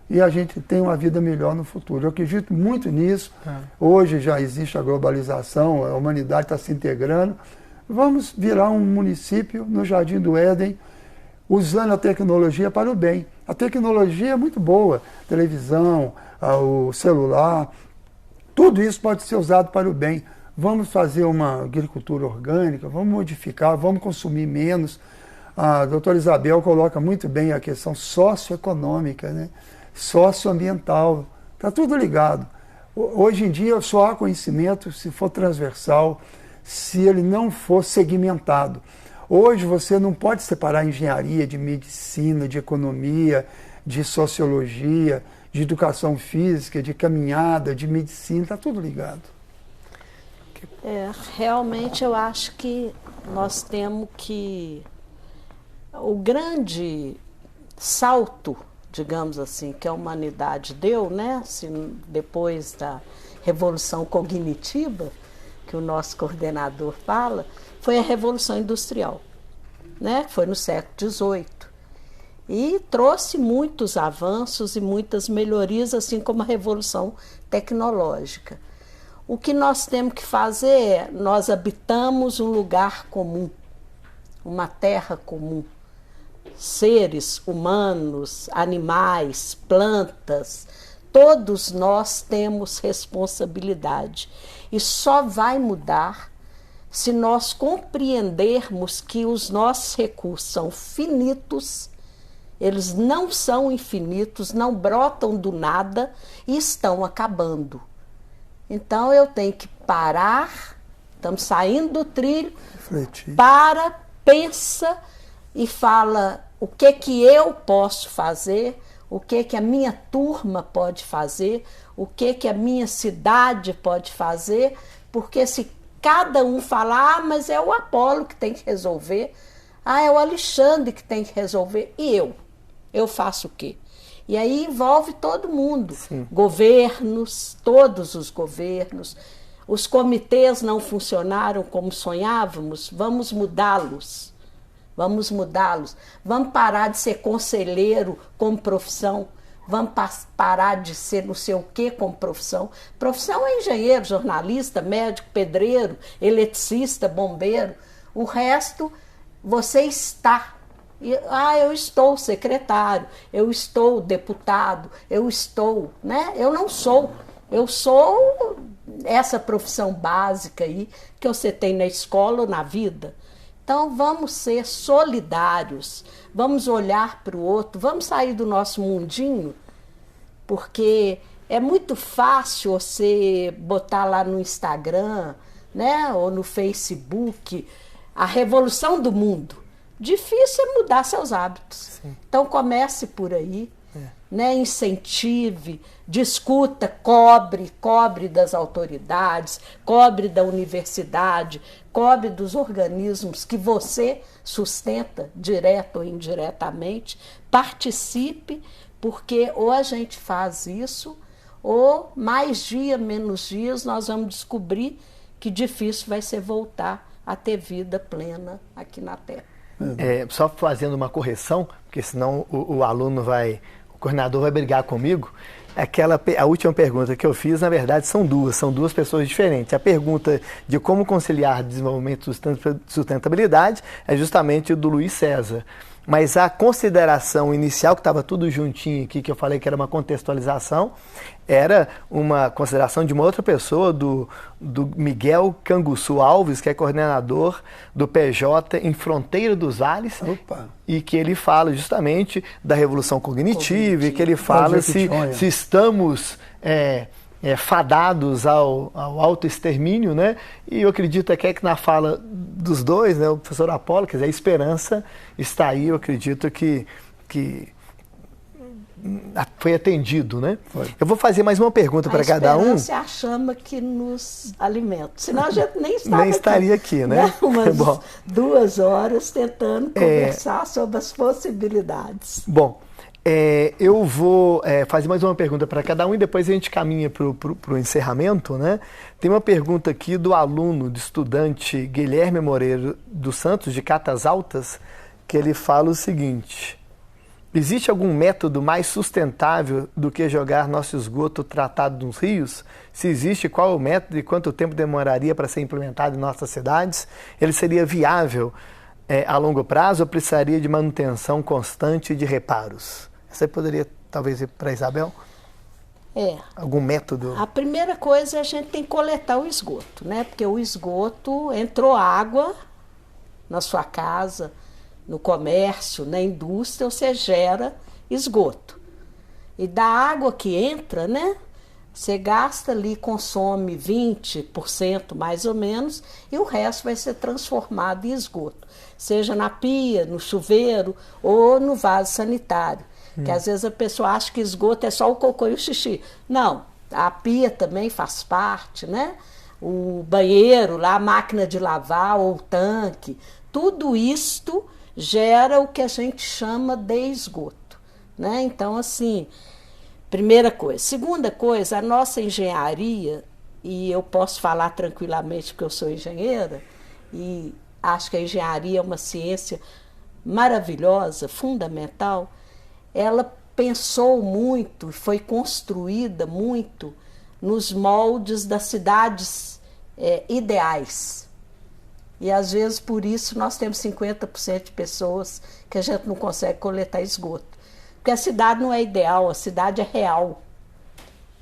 Speaker 2: e a gente tem uma vida melhor no futuro. Eu acredito muito nisso. Hoje já existe a globalização, a humanidade está se integrando. Vamos virar um município no Jardim do Éden, usando a tecnologia para o bem. A tecnologia é muito boa, televisão, o celular, tudo isso pode ser usado para o bem. Vamos fazer uma agricultura orgânica, vamos modificar, vamos consumir menos. A doutora Isabel coloca muito bem a questão socioeconômica, né? Socioambiental, está tudo ligado. Hoje em dia só há conhecimento se for transversal, se ele não for segmentado. Hoje você não pode separar engenharia de medicina, de economia, de sociologia, de educação física, de caminhada, de medicina, está tudo ligado.
Speaker 3: Realmente eu acho que nós temos que... O grande salto, digamos assim, que a humanidade deu, né, depois da Revolução Cognitiva, que o nosso coordenador fala, foi a Revolução Industrial, né, que foi no século XVIII. E trouxe muitos avanços e muitas melhorias, assim como a Revolução Tecnológica. O que nós temos que fazer é, nós habitamos um lugar comum, uma terra comum. Seres humanos, animais, plantas, todos nós temos responsabilidade. E só vai mudar se nós compreendermos que os nossos recursos são finitos, eles não são infinitos, não brotam do nada e estão acabando. Então eu tenho que parar, estamos saindo do trilho, refletir. Pensa e fala o que eu posso fazer, o que a minha turma pode fazer, o que a minha cidade pode fazer, porque se cada um falar, mas é o Apolo que tem que resolver, é o Alexandre que tem que resolver, e eu faço o quê? E aí envolve todo mundo, sim. Governos, todos os governos, os comitês não funcionaram como sonhávamos, vamos mudá-los. Vamos mudá-los. Vamos parar de ser conselheiro como profissão. Vamos parar de ser não sei o que como profissão. Profissão é engenheiro, jornalista, médico, pedreiro, eletricista, bombeiro. O resto, você está. Eu estou secretário, eu estou deputado, eu estou, né? Eu não sou. Eu sou essa profissão básica aí que você tem na escola ou na vida. Então, vamos ser solidários, vamos olhar para o outro, vamos sair do nosso mundinho, porque é muito fácil você botar lá no Instagram, né, ou no Facebook, a revolução do mundo. Difícil é mudar seus hábitos. Sim. Então, comece por aí, né, incentive, discuta, cobre das autoridades, cobre da universidade, cobre dos organismos que você sustenta, direto ou indiretamente, participe, porque ou a gente faz isso, ou mais dia, menos dias, nós vamos descobrir que difícil vai ser voltar a ter vida plena aqui na Terra.
Speaker 1: Só fazendo uma correção, porque senão o aluno vai... O coordenador vai brigar comigo. A última pergunta que eu fiz, na verdade, são duas pessoas diferentes. A pergunta de como conciliar desenvolvimento e sustentabilidade é justamente do Luiz César. Mas a consideração inicial, que estava tudo juntinho aqui, que eu falei que era uma contextualização, era uma consideração de uma outra pessoa, do Miguel Canguçu Alves, que é coordenador do PJ em Fronteira dos Vales. Opa. E que ele fala justamente da revolução cognitiva, e que ele fala se estamos fadados ao autoextermínio, né? E eu acredito até que na fala dos dois, né, o professor Apolo, quer dizer, a esperança está aí. Eu acredito que foi atendido, né?
Speaker 2: Foi.
Speaker 1: Eu vou fazer mais uma pergunta para cada um.
Speaker 3: A esperança é a chama que nos alimenta. Senão a gente nem
Speaker 1: estaria aqui, né?
Speaker 3: Umas
Speaker 1: Bom,
Speaker 3: 2 horas tentando conversar sobre as possibilidades.
Speaker 1: Bom, eu vou fazer mais uma pergunta para cada um e depois a gente caminha para o encerramento, né? Tem uma pergunta aqui do aluno, do estudante Guilherme Moreira dos Santos, de Catas Altas, que ele fala o seguinte: existe algum método mais sustentável do que jogar nosso esgoto tratado nos rios? Se existe, qual é o método e quanto tempo demoraria para ser implementado em nossas cidades? Ele seria viável a longo prazo ou precisaria de manutenção constante e de reparos? Você poderia talvez ir para a Isabel? Algum método?
Speaker 3: A primeira coisa é a gente tem que coletar o esgoto, né? Porque o esgoto, entrou água na sua casa, no comércio, na indústria, você gera esgoto. E da água que entra, né, você gasta ali, consome 20% mais ou menos, e o resto vai ser transformado em esgoto. Seja na pia, no chuveiro ou no vaso sanitário. Que às vezes a pessoa acha que esgoto é só o cocô e o xixi. Não, a pia também faz parte, né? O banheiro, lá, a máquina de lavar ou o tanque. Tudo isto gera o que a gente chama de esgoto, né? Então, assim, primeira coisa. Segunda coisa, a nossa engenharia, e eu posso falar tranquilamente porque eu sou engenheira, e acho que a engenharia é uma ciência maravilhosa, fundamental. Ela pensou muito, foi construída muito nos moldes das cidades ideais. E, às vezes, por isso, nós temos 50% de pessoas que a gente não consegue coletar esgoto. Porque a cidade não é ideal, a cidade é real.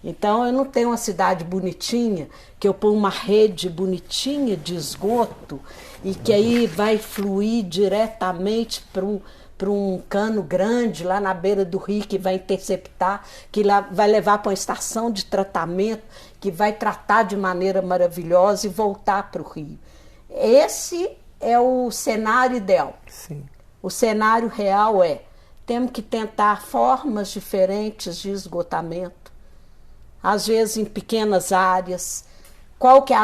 Speaker 3: Então, eu não tenho uma cidade bonitinha, que eu ponho uma rede bonitinha de esgoto e que aí vai fluir diretamente para um cano grande lá na beira do rio que vai interceptar, que lá vai levar para uma estação de tratamento, que vai tratar de maneira maravilhosa e voltar para o rio. Esse é o cenário ideal.
Speaker 1: Sim.
Speaker 3: O cenário real temos que tentar formas diferentes de esgotamento, às vezes em pequenas áreas. Qual que é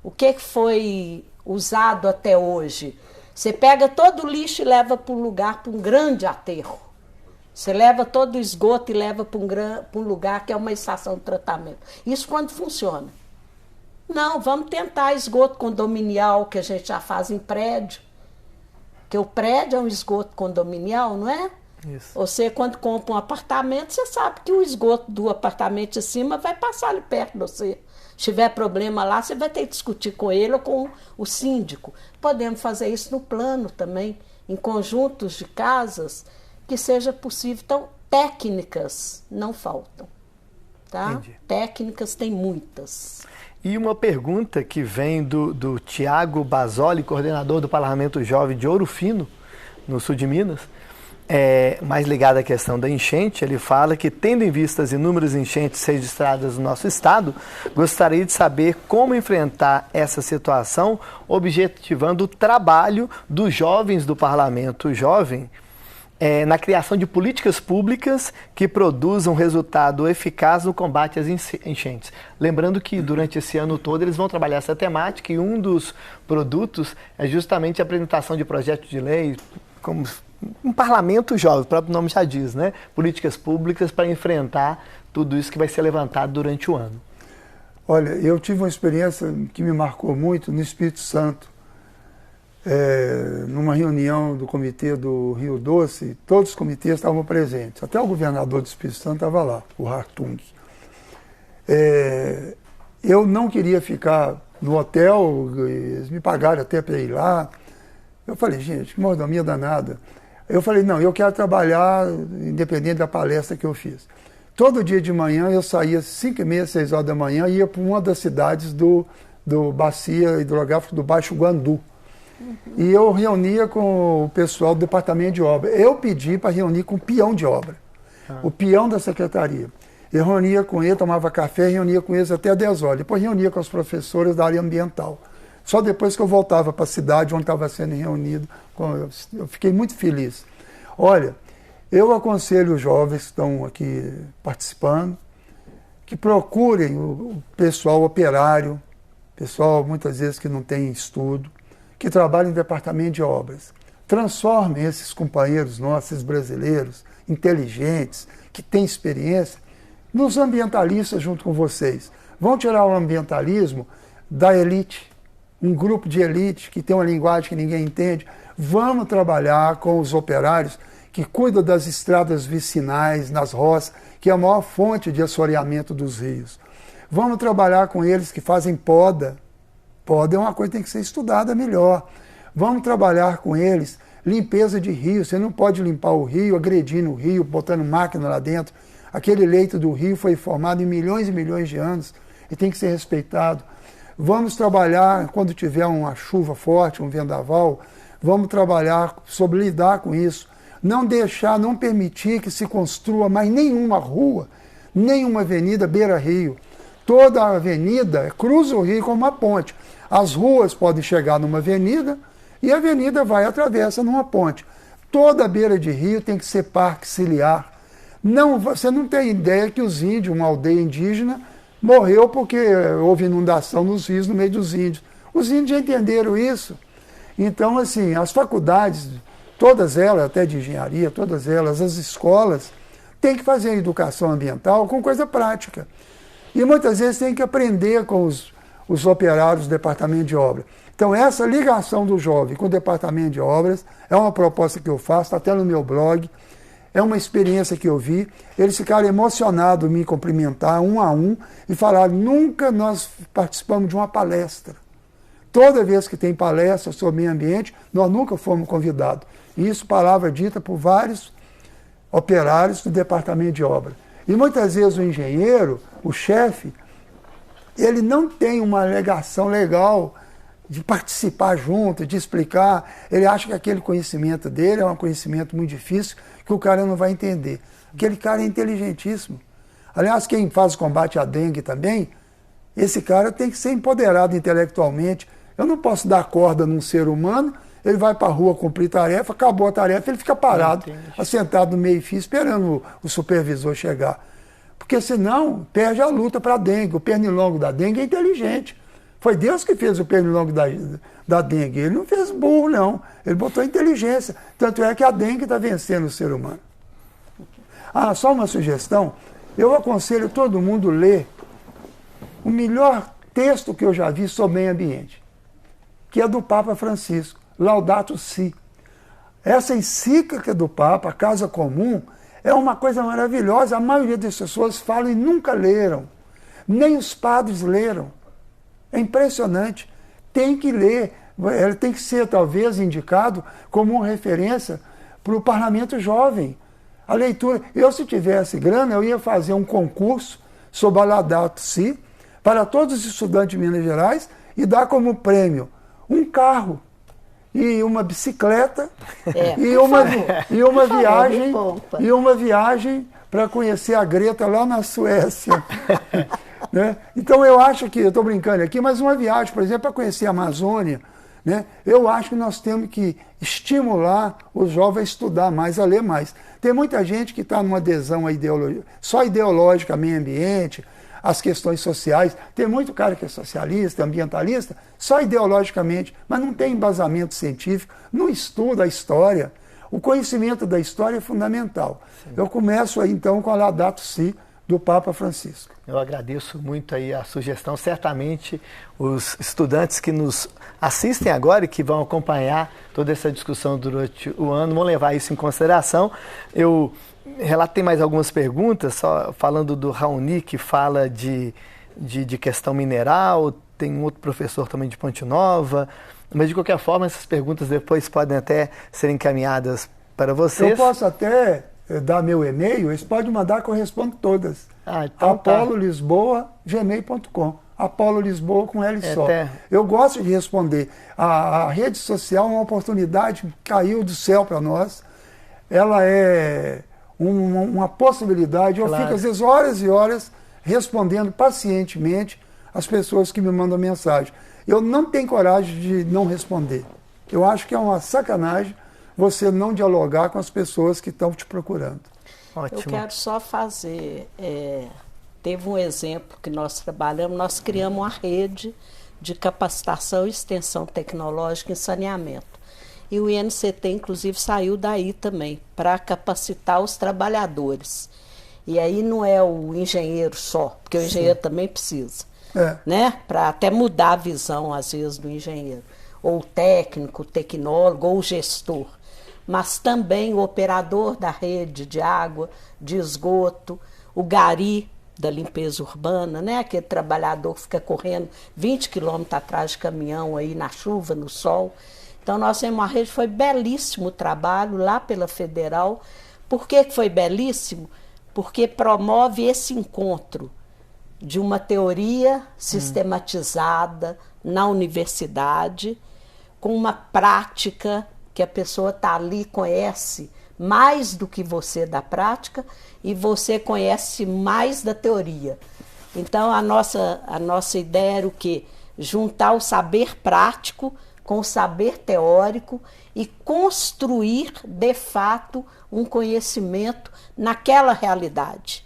Speaker 3: o que foi usado até hoje? Você pega todo o lixo e leva para um grande aterro. Você leva todo o esgoto e leva para um lugar que é uma estação de tratamento. Isso quando funciona. Não, vamos tentar esgoto condominial, que a gente já faz em prédio. Porque o prédio é um esgoto condominial, não é?
Speaker 1: Isso.
Speaker 3: Você, quando compra um apartamento, você sabe que o esgoto do apartamento de cima vai passar ali perto de você. Se tiver problema lá, você vai ter que discutir com ele ou com o síndico. Podemos fazer isso no plano também, em conjuntos de casas, que seja possível. Então, técnicas não faltam. Tá?
Speaker 1: Entendi.
Speaker 3: Técnicas tem muitas.
Speaker 1: E uma pergunta que vem do Tiago Basoli, coordenador do Parlamento Jovem de Ouro Fino, no sul de Minas, mais ligado à questão da enchente. Ele fala que, tendo em vista as inúmeras enchentes registradas no nosso estado, gostaria de saber como enfrentar essa situação, objetivando o trabalho dos jovens do Parlamento Jovem na criação de políticas públicas que produzam resultado eficaz no combate às enchentes. Lembrando que durante esse ano todo eles vão trabalhar essa temática e um dos produtos é justamente a apresentação de projetos de lei, como um parlamento jovem, o próprio nome já diz, né? Políticas públicas para enfrentar tudo isso que vai ser levantado durante o ano.
Speaker 2: Olha, eu tive uma experiência que me marcou muito no Espírito Santo. Numa reunião do comitê do Rio Doce, todos os comitês estavam presentes, até o governador do Espírito Santo estava lá, o Hartung. Eu não queria ficar no hotel, eles me pagaram até para ir lá. Eu falei, gente, que mordomia danada. Eu falei, não, eu quero trabalhar independente da palestra que eu fiz. Todo dia de manhã eu saía 5h30, 6 horas da manhã e ia para uma das cidades do bacia hidrográfico do Baixo Guandu. E eu reunia com o pessoal do departamento de obra. Eu pedi para reunir com o peão de obra, o peão da secretaria. Eu reunia com ele, tomava café, reunia com eles até 10 horas. Depois reunia com as professoras da área ambiental. Só depois que eu voltava para a cidade onde estava sendo reunido, eu fiquei muito feliz. Olha, Eu aconselho os jovens que estão aqui participando, que procurem o pessoal operário, pessoal muitas vezes que não tem estudo, que trabalha em departamento de obras. Transformem esses companheiros nossos brasileiros, inteligentes, que têm experiência, nos ambientalistas junto com vocês. Vão tirar o ambientalismo da elite, um grupo de elite que tem uma linguagem que ninguém entende. Vamos trabalhar com os operários que cuidam das estradas vicinais, nas roças, que é a maior fonte de assoreamento dos rios. Vamos trabalhar com eles que fazem poda. Poda é uma coisa que tem que ser estudada melhor. Vamos trabalhar com eles limpeza de rio. Você não pode limpar o rio agredindo o rio, botando máquina lá dentro. Aquele leito do rio foi formado em milhões e milhões de anos e tem que ser respeitado. Vamos trabalhar, quando tiver uma chuva forte, um vendaval, vamos trabalhar sobre lidar com isso. Não deixar, não permitir que se construa mais nenhuma rua, nenhuma avenida beira-rio. Toda a avenida cruza o rio como uma ponte. As ruas podem chegar numa avenida e a avenida vai atravessa numa ponte. Toda a beira de rio tem que ser parque ciliar. Não, você não tem ideia que os índios, uma aldeia indígena, morreu porque houve inundação nos rios no meio dos índios. Os índios já entenderam isso. Então, assim, as faculdades, todas elas, até de engenharia, todas elas, as escolas, têm que fazer educação ambiental com coisa prática. E muitas vezes tem que aprender com os operários do departamento de obra. Então, essa ligação do jovem com o departamento de obras é uma proposta que eu faço, está até no meu blog. É uma experiência que eu vi. Eles ficaram emocionados em me cumprimentar um a um e falaram: nunca nós participamos de uma palestra. Toda vez que tem palestra sobre meio ambiente, nós nunca fomos convidados. E isso, palavra dita por vários operários do departamento de obra. E muitas vezes o engenheiro, o chefe, ele não tem uma alegação legal de participar junto, de explicar. Ele acha que aquele conhecimento dele é um conhecimento muito difícil, que o cara não vai entender. Aquele cara é inteligentíssimo. Aliás, quem faz combate à dengue também, esse cara tem que ser empoderado intelectualmente. Eu não posso dar corda num ser humano, ele vai para a rua cumprir tarefa, acabou a tarefa, ele fica parado, assentado no meio-fio, esperando o supervisor chegar. Porque senão perde a luta para a dengue. O pernilongo da dengue é inteligente. Foi Deus que fez o pernilongo da dengue. Ele não fez burro, não. Ele botou inteligência. Tanto é que a dengue está vencendo o ser humano. Ah, só uma sugestão. Eu aconselho todo mundo ler o melhor texto que eu já vi sobre meio ambiente, que é do Papa Francisco, Laudato Si. Essa encíclica do Papa, a Casa Comum, é uma coisa maravilhosa. A maioria das pessoas falam e nunca leram. Nem os padres leram. É impressionante. Tem que ler. Ele tem que ser, talvez, indicado como uma referência para o parlamento jovem. A leitura. Eu, se tivesse grana, eu ia fazer um concurso sobre a Laudato Si para todos os estudantes de Minas Gerais e dar como prêmio um carro e uma bicicleta e uma viagem para conhecer a Greta lá na Suécia. Né? Então eu acho que, eu estou brincando aqui, mas uma viagem, por exemplo, para conhecer a Amazônia, né? Eu acho que nós temos que estimular os jovens a estudar mais, a ler mais. Tem muita gente que está numa adesão à ideologia, só ideológica, meio ambiente, as questões sociais. Tem muito cara que é socialista, ambientalista, só ideologicamente, mas não tem embasamento científico, não estuda a história. O conhecimento da história é fundamental. Sim. Eu começo aí então com a Laudato Si do Papa Francisco.
Speaker 1: Eu agradeço muito aí a sugestão. Certamente os estudantes que nos assistem agora e que vão acompanhar toda essa discussão durante o ano vão levar isso em consideração. Relato tem mais algumas perguntas, só falando do Raoni, que fala de questão mineral, tem um outro professor também de Ponte Nova, mas de qualquer forma essas perguntas depois podem até ser encaminhadas para vocês.
Speaker 2: Eu posso até dar meu e-mail, eles podem mandar que eu respondo todas.
Speaker 1: Então
Speaker 2: apololisboa@gmail.com. Apolo Lisboa com L só. Eu gosto de responder. A rede social é uma oportunidade que caiu do céu para nós. Ela é uma possibilidade. Eu fico, às vezes, horas e horas respondendo pacientemente as pessoas que me mandam mensagem. Eu não tenho coragem de não responder. Eu acho que é uma sacanagem você não dialogar com as pessoas que estão te procurando.
Speaker 1: Ótimo.
Speaker 3: Eu quero só fazer... teve um exemplo que nós trabalhamos, nós criamos uma rede de capacitação e extensão tecnológica em saneamento. E o INCT, inclusive, saiu daí também, para capacitar os trabalhadores. E aí não é o engenheiro só, porque o engenheiro também precisa, né? Para até mudar a visão, às vezes, do engenheiro. Ou o técnico, o tecnólogo, ou o gestor. Mas também o operador da rede de água, de esgoto, o gari da limpeza urbana, né? Aquele trabalhador que fica correndo 20 quilômetros atrás de caminhão aí na chuva, no sol. Então, nós temos uma rede, foi belíssimo o trabalho lá pela Federal. Por que foi belíssimo? Porque promove esse encontro de uma teoria sistematizada na universidade, com uma prática que a pessoa está ali, conhece mais do que você da prática e você conhece mais da teoria. Então, a nossa ideia era o quê? Juntar o saber prático com o saber teórico e construir, de fato, um conhecimento naquela realidade.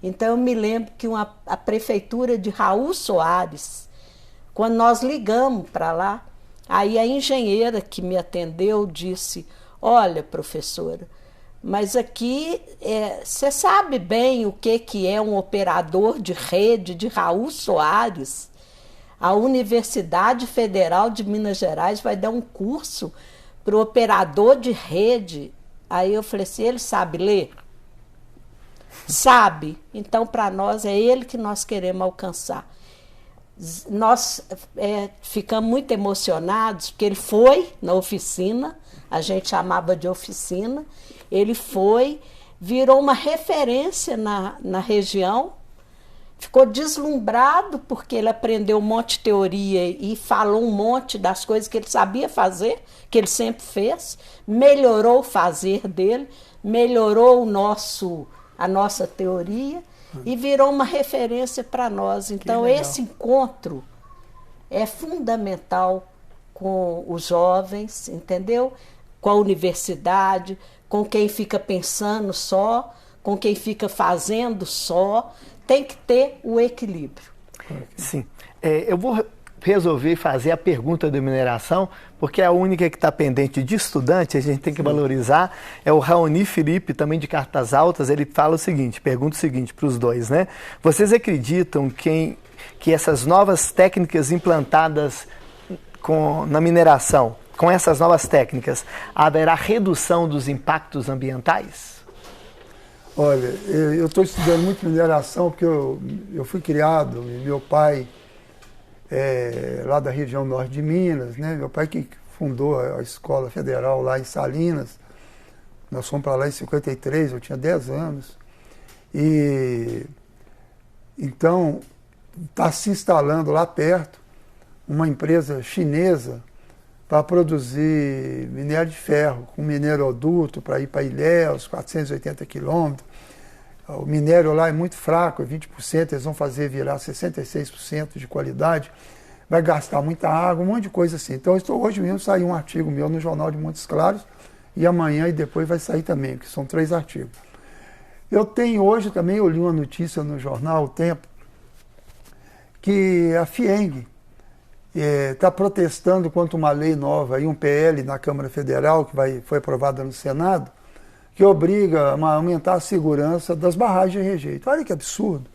Speaker 3: Então, eu me lembro que a prefeitura de Raul Soares, quando nós ligamos para lá, aí a engenheira que me atendeu disse, olha, professora, mas aqui você sabe bem o que é um operador de rede de Raul Soares? A Universidade Federal de Minas Gerais vai dar um curso para o operador de rede. Aí eu falei assim, ele sabe ler? Sabe. Então, para nós, é ele que nós queremos alcançar. Nós ficamos muito emocionados, porque ele foi na oficina, a gente chamava de oficina, ele foi, virou uma referência na região, ficou deslumbrado porque ele aprendeu um monte de teoria e falou um monte das coisas que ele sabia fazer, que ele sempre fez, melhorou o fazer dele, melhorou a nossa teoria e virou uma referência para nós. Então, esse encontro é fundamental com os jovens, entendeu? Com a universidade, com quem fica pensando só, com quem fica fazendo só. Tem que ter o equilíbrio.
Speaker 1: Sim. Eu vou resolver fazer a pergunta da mineração, porque é a única que está pendente de estudante, a gente tem que valorizar. É o Raoni Felipe, também de Cartas Altas, ele fala o seguinte, pergunta o seguinte para os dois, né? Vocês acreditam que essas novas técnicas implantadas na mineração, com essas novas técnicas, haverá redução dos impactos ambientais?
Speaker 2: Olha, eu estou estudando muito mineração porque eu fui criado, e meu pai lá da região norte de Minas, né? Meu pai que fundou a escola federal lá em Salinas, nós fomos para lá em 53, eu tinha 10 anos, e então está se instalando lá perto uma empresa chinesa para produzir minério de ferro, com mineroduto para ir para Ilhéus, 480 quilômetros. O minério lá é muito fraco, é 20%, eles vão fazer virar 66% de qualidade, vai gastar muita água, um monte de coisa assim. Então, hoje mesmo saiu um artigo meu no Jornal de Montes Claros, e amanhã e depois vai sair também, porque são 3 artigos. Eu tenho hoje também, eu li uma notícia no jornal O Tempo, que a FIENG está protestando contra uma lei nova, aí um PL na Câmara Federal, que foi aprovada no Senado, que obriga a aumentar a segurança das barragens de rejeito. Olha que absurdo.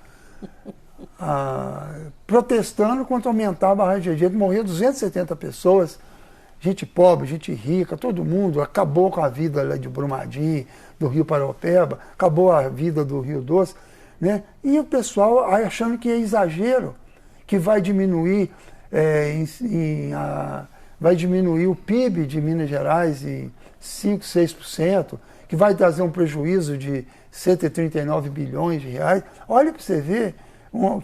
Speaker 2: Protestando contra aumentar a barragem de rejeito, morreram 270 pessoas, gente pobre, gente rica, todo mundo, acabou com a vida lá de Brumadinho, do Rio Paraopeba, acabou a vida do Rio Doce, né? E o pessoal achando que é exagero, que vai diminuir vai diminuir o PIB de Minas Gerais em 5%, 6%, que vai trazer um prejuízo de 139 bilhões de reais. Olha para você ver,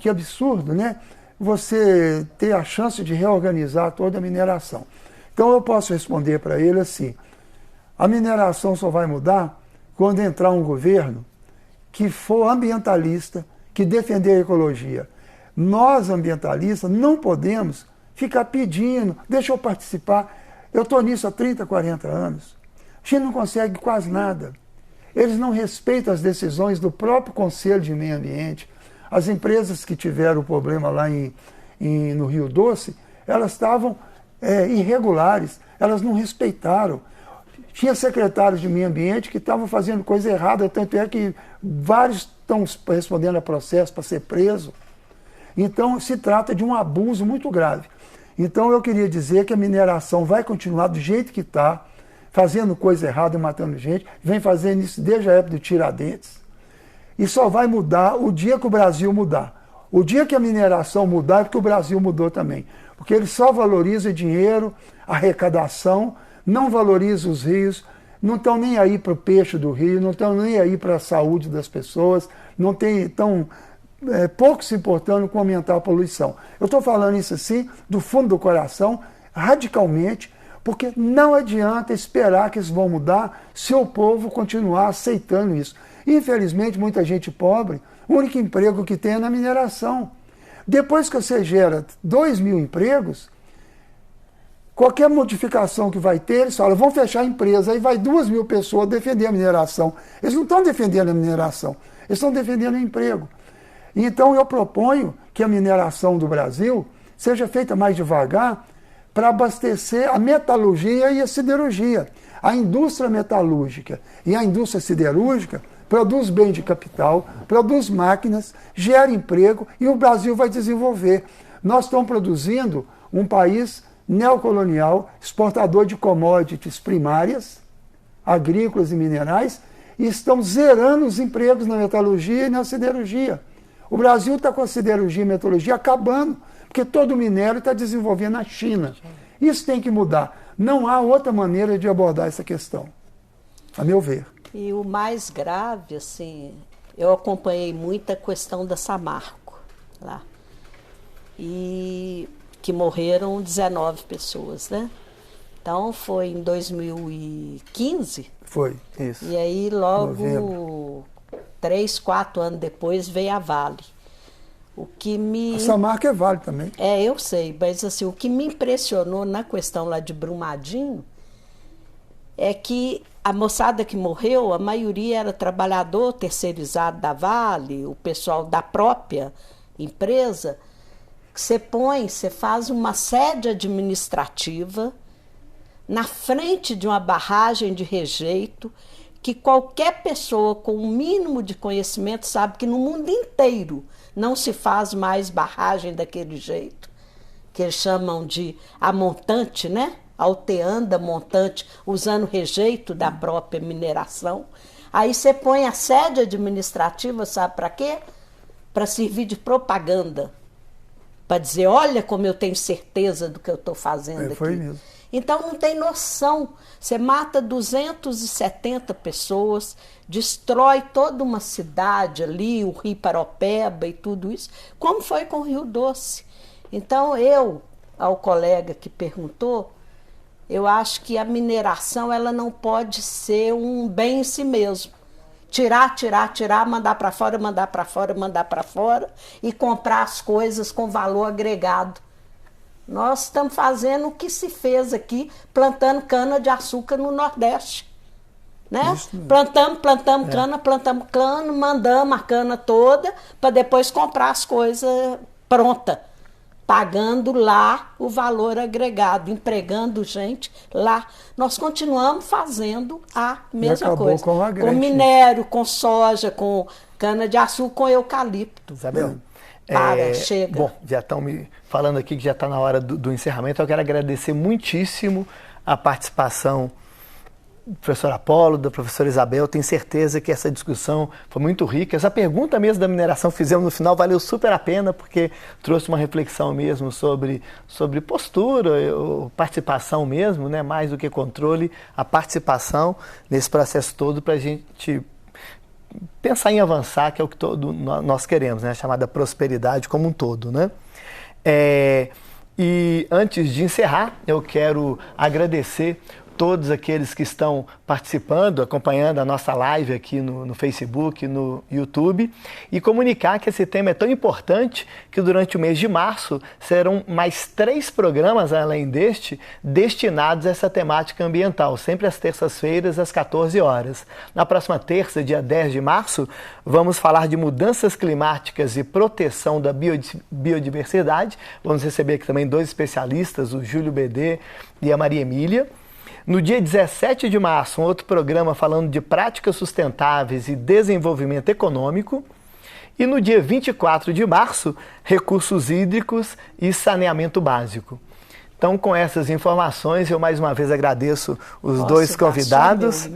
Speaker 2: que absurdo, né? Você ter a chance de reorganizar toda a mineração. Então eu posso responder para ele assim, a mineração só vai mudar quando entrar um governo que for ambientalista, que defender a ecologia. Nós, ambientalistas, não podemos ficar pedindo, deixa eu participar. Eu estou nisso há 30, 40 anos. A gente não consegue quase nada. Eles não respeitam as decisões do próprio Conselho de Meio Ambiente. As empresas que tiveram problema lá no Rio Doce, elas estavam irregulares, elas não respeitaram. Tinha secretários de meio ambiente que estavam fazendo coisa errada, tanto é que vários estão respondendo a processo para ser preso. Então se trata de um abuso muito grave. Então eu queria dizer que a mineração vai continuar do jeito que está, fazendo coisa errada e matando gente, vem fazendo isso desde a época do Tiradentes, e só vai mudar o dia que o Brasil mudar. O dia que a mineração mudar é porque o Brasil mudou também, porque ele só valoriza dinheiro, arrecadação, não valoriza os rios, não estão nem aí para o peixe do rio, não estão nem aí para a saúde das pessoas, não estão pouco se importando com aumentar a poluição. Eu estou falando isso assim, do fundo do coração, radicalmente, porque não adianta esperar que isso vão mudar se o povo continuar aceitando isso. Infelizmente, muita gente pobre, o único emprego que tem é na mineração. Depois que você gera 2.000 empregos, qualquer modificação que vai ter, eles falam, vão fechar a empresa, aí vai 2.000 pessoas defender a mineração. Eles não estão defendendo a mineração, eles estão defendendo o emprego. Então eu proponho que a mineração do Brasil seja feita mais devagar para abastecer a metalurgia e a siderurgia. A indústria metalúrgica e a indústria siderúrgica produz bem de capital, produz máquinas, gera emprego e o Brasil vai desenvolver. Nós estamos produzindo um país neocolonial, exportador de commodities primárias, agrícolas e minerais, e estão zerando os empregos na metalurgia e na siderurgia. O Brasil está com a siderurgia e metalurgia acabando, porque todo o minério está desenvolvendo na China. Isso tem que mudar. Não há outra maneira de abordar essa questão, a meu ver.
Speaker 3: E o mais grave, assim, eu acompanhei muito a questão da Samarco lá. E que morreram 19 pessoas, né? Então foi em 2015.
Speaker 2: Foi, isso.
Speaker 3: E aí logo 3, 4 anos depois veio a Vale. O que me...
Speaker 2: A Samarco é Vale também.
Speaker 3: Eu sei, mas assim, o que me impressionou na questão lá de Brumadinho é que a moçada que morreu, a maioria era trabalhador terceirizado da Vale, o pessoal da própria empresa. Você faz uma sede administrativa na frente de uma barragem de rejeito que qualquer pessoa com o mínimo de conhecimento sabe que no mundo inteiro não se faz mais barragem daquele jeito, que eles chamam de amontante, né? Alteanda, montante, usando rejeito da própria mineração. Aí você põe a sede administrativa, sabe para quê? Para servir de propaganda. Para dizer, olha como eu tenho certeza do que eu estou fazendo aqui.
Speaker 2: Foi mesmo.
Speaker 3: Então não tem noção. Você mata 270 pessoas, destrói toda uma cidade ali, o Rio Paropeba e tudo isso, como foi com o Rio Doce. Então ao colega que perguntou, eu acho que a mineração ela não pode ser um bem em si mesmo. Tirar, mandar para fora, mandar para fora, mandar para fora e comprar as coisas com valor agregado. Nós estamos fazendo o que se fez aqui, plantando cana-de-açúcar no Nordeste. Né? Plantamos cana, mandamos a cana toda para depois comprar as coisas prontas, pagando lá o valor agregado, empregando gente lá. Nós continuamos fazendo a mesma coisa. Com minério, com soja, com cana-de-açúcar, com eucalipto.
Speaker 1: Isabel,
Speaker 3: chega.
Speaker 1: Bom, já estão me falando aqui que já está na hora do encerramento. Eu quero agradecer muitíssimo a participação do professor Apolo, da professora Isabel. Tenho certeza que essa discussão foi muito rica. Essa pergunta mesmo da mineração que fizemos no final valeu super a pena, porque trouxe uma reflexão mesmo sobre postura, participação mesmo, né? Mais do que controle, a participação nesse processo todo para a gente pensar em avançar, que é o que nós queremos, né? A chamada prosperidade como um todo, né? E antes de encerrar, eu quero agradecer todos aqueles que estão participando, acompanhando a nossa live aqui no Facebook, no YouTube, e comunicar que esse tema é tão importante que durante o mês de março serão mais 3 programas, além deste, destinados a essa temática ambiental, sempre às terças-feiras, às 14 horas. Na próxima terça, dia 10 de março, vamos falar de mudanças climáticas e proteção da biodiversidade. Vamos receber aqui também 2 especialistas, o Júlio BD e a Maria Emília. No dia 17 de março, um outro programa falando de práticas sustentáveis e desenvolvimento econômico. E no dia 24 de março, recursos hídricos e saneamento básico. Então, com essas informações, eu mais uma vez agradeço os 2 convidados.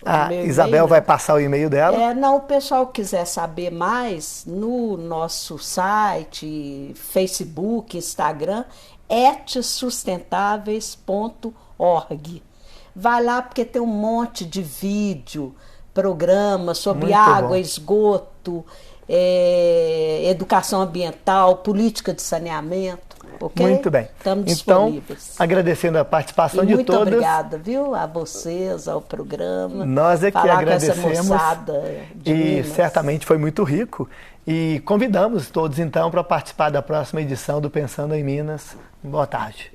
Speaker 1: A Isabel vai passar o e-mail dela.
Speaker 3: Não, o pessoal quiser saber mais, no nosso site, Facebook, Instagram, etsustentáveis.org. Vai lá porque tem um monte de vídeo, programa sobre
Speaker 1: Muito
Speaker 3: água,
Speaker 1: bom.
Speaker 3: Esgoto, educação ambiental, política de saneamento. Okay?
Speaker 1: Muito bem.
Speaker 3: Estamos
Speaker 1: então,
Speaker 3: disponíveis.
Speaker 1: agradecendo a participação de todas.
Speaker 3: Muito obrigada, viu, a vocês, ao programa.
Speaker 1: Nós é que agradecemos.
Speaker 3: Com essa moçada de Minas.
Speaker 1: Certamente foi muito rico. E convidamos todos, então, para participar da próxima edição do Pensando em Minas. Boa tarde.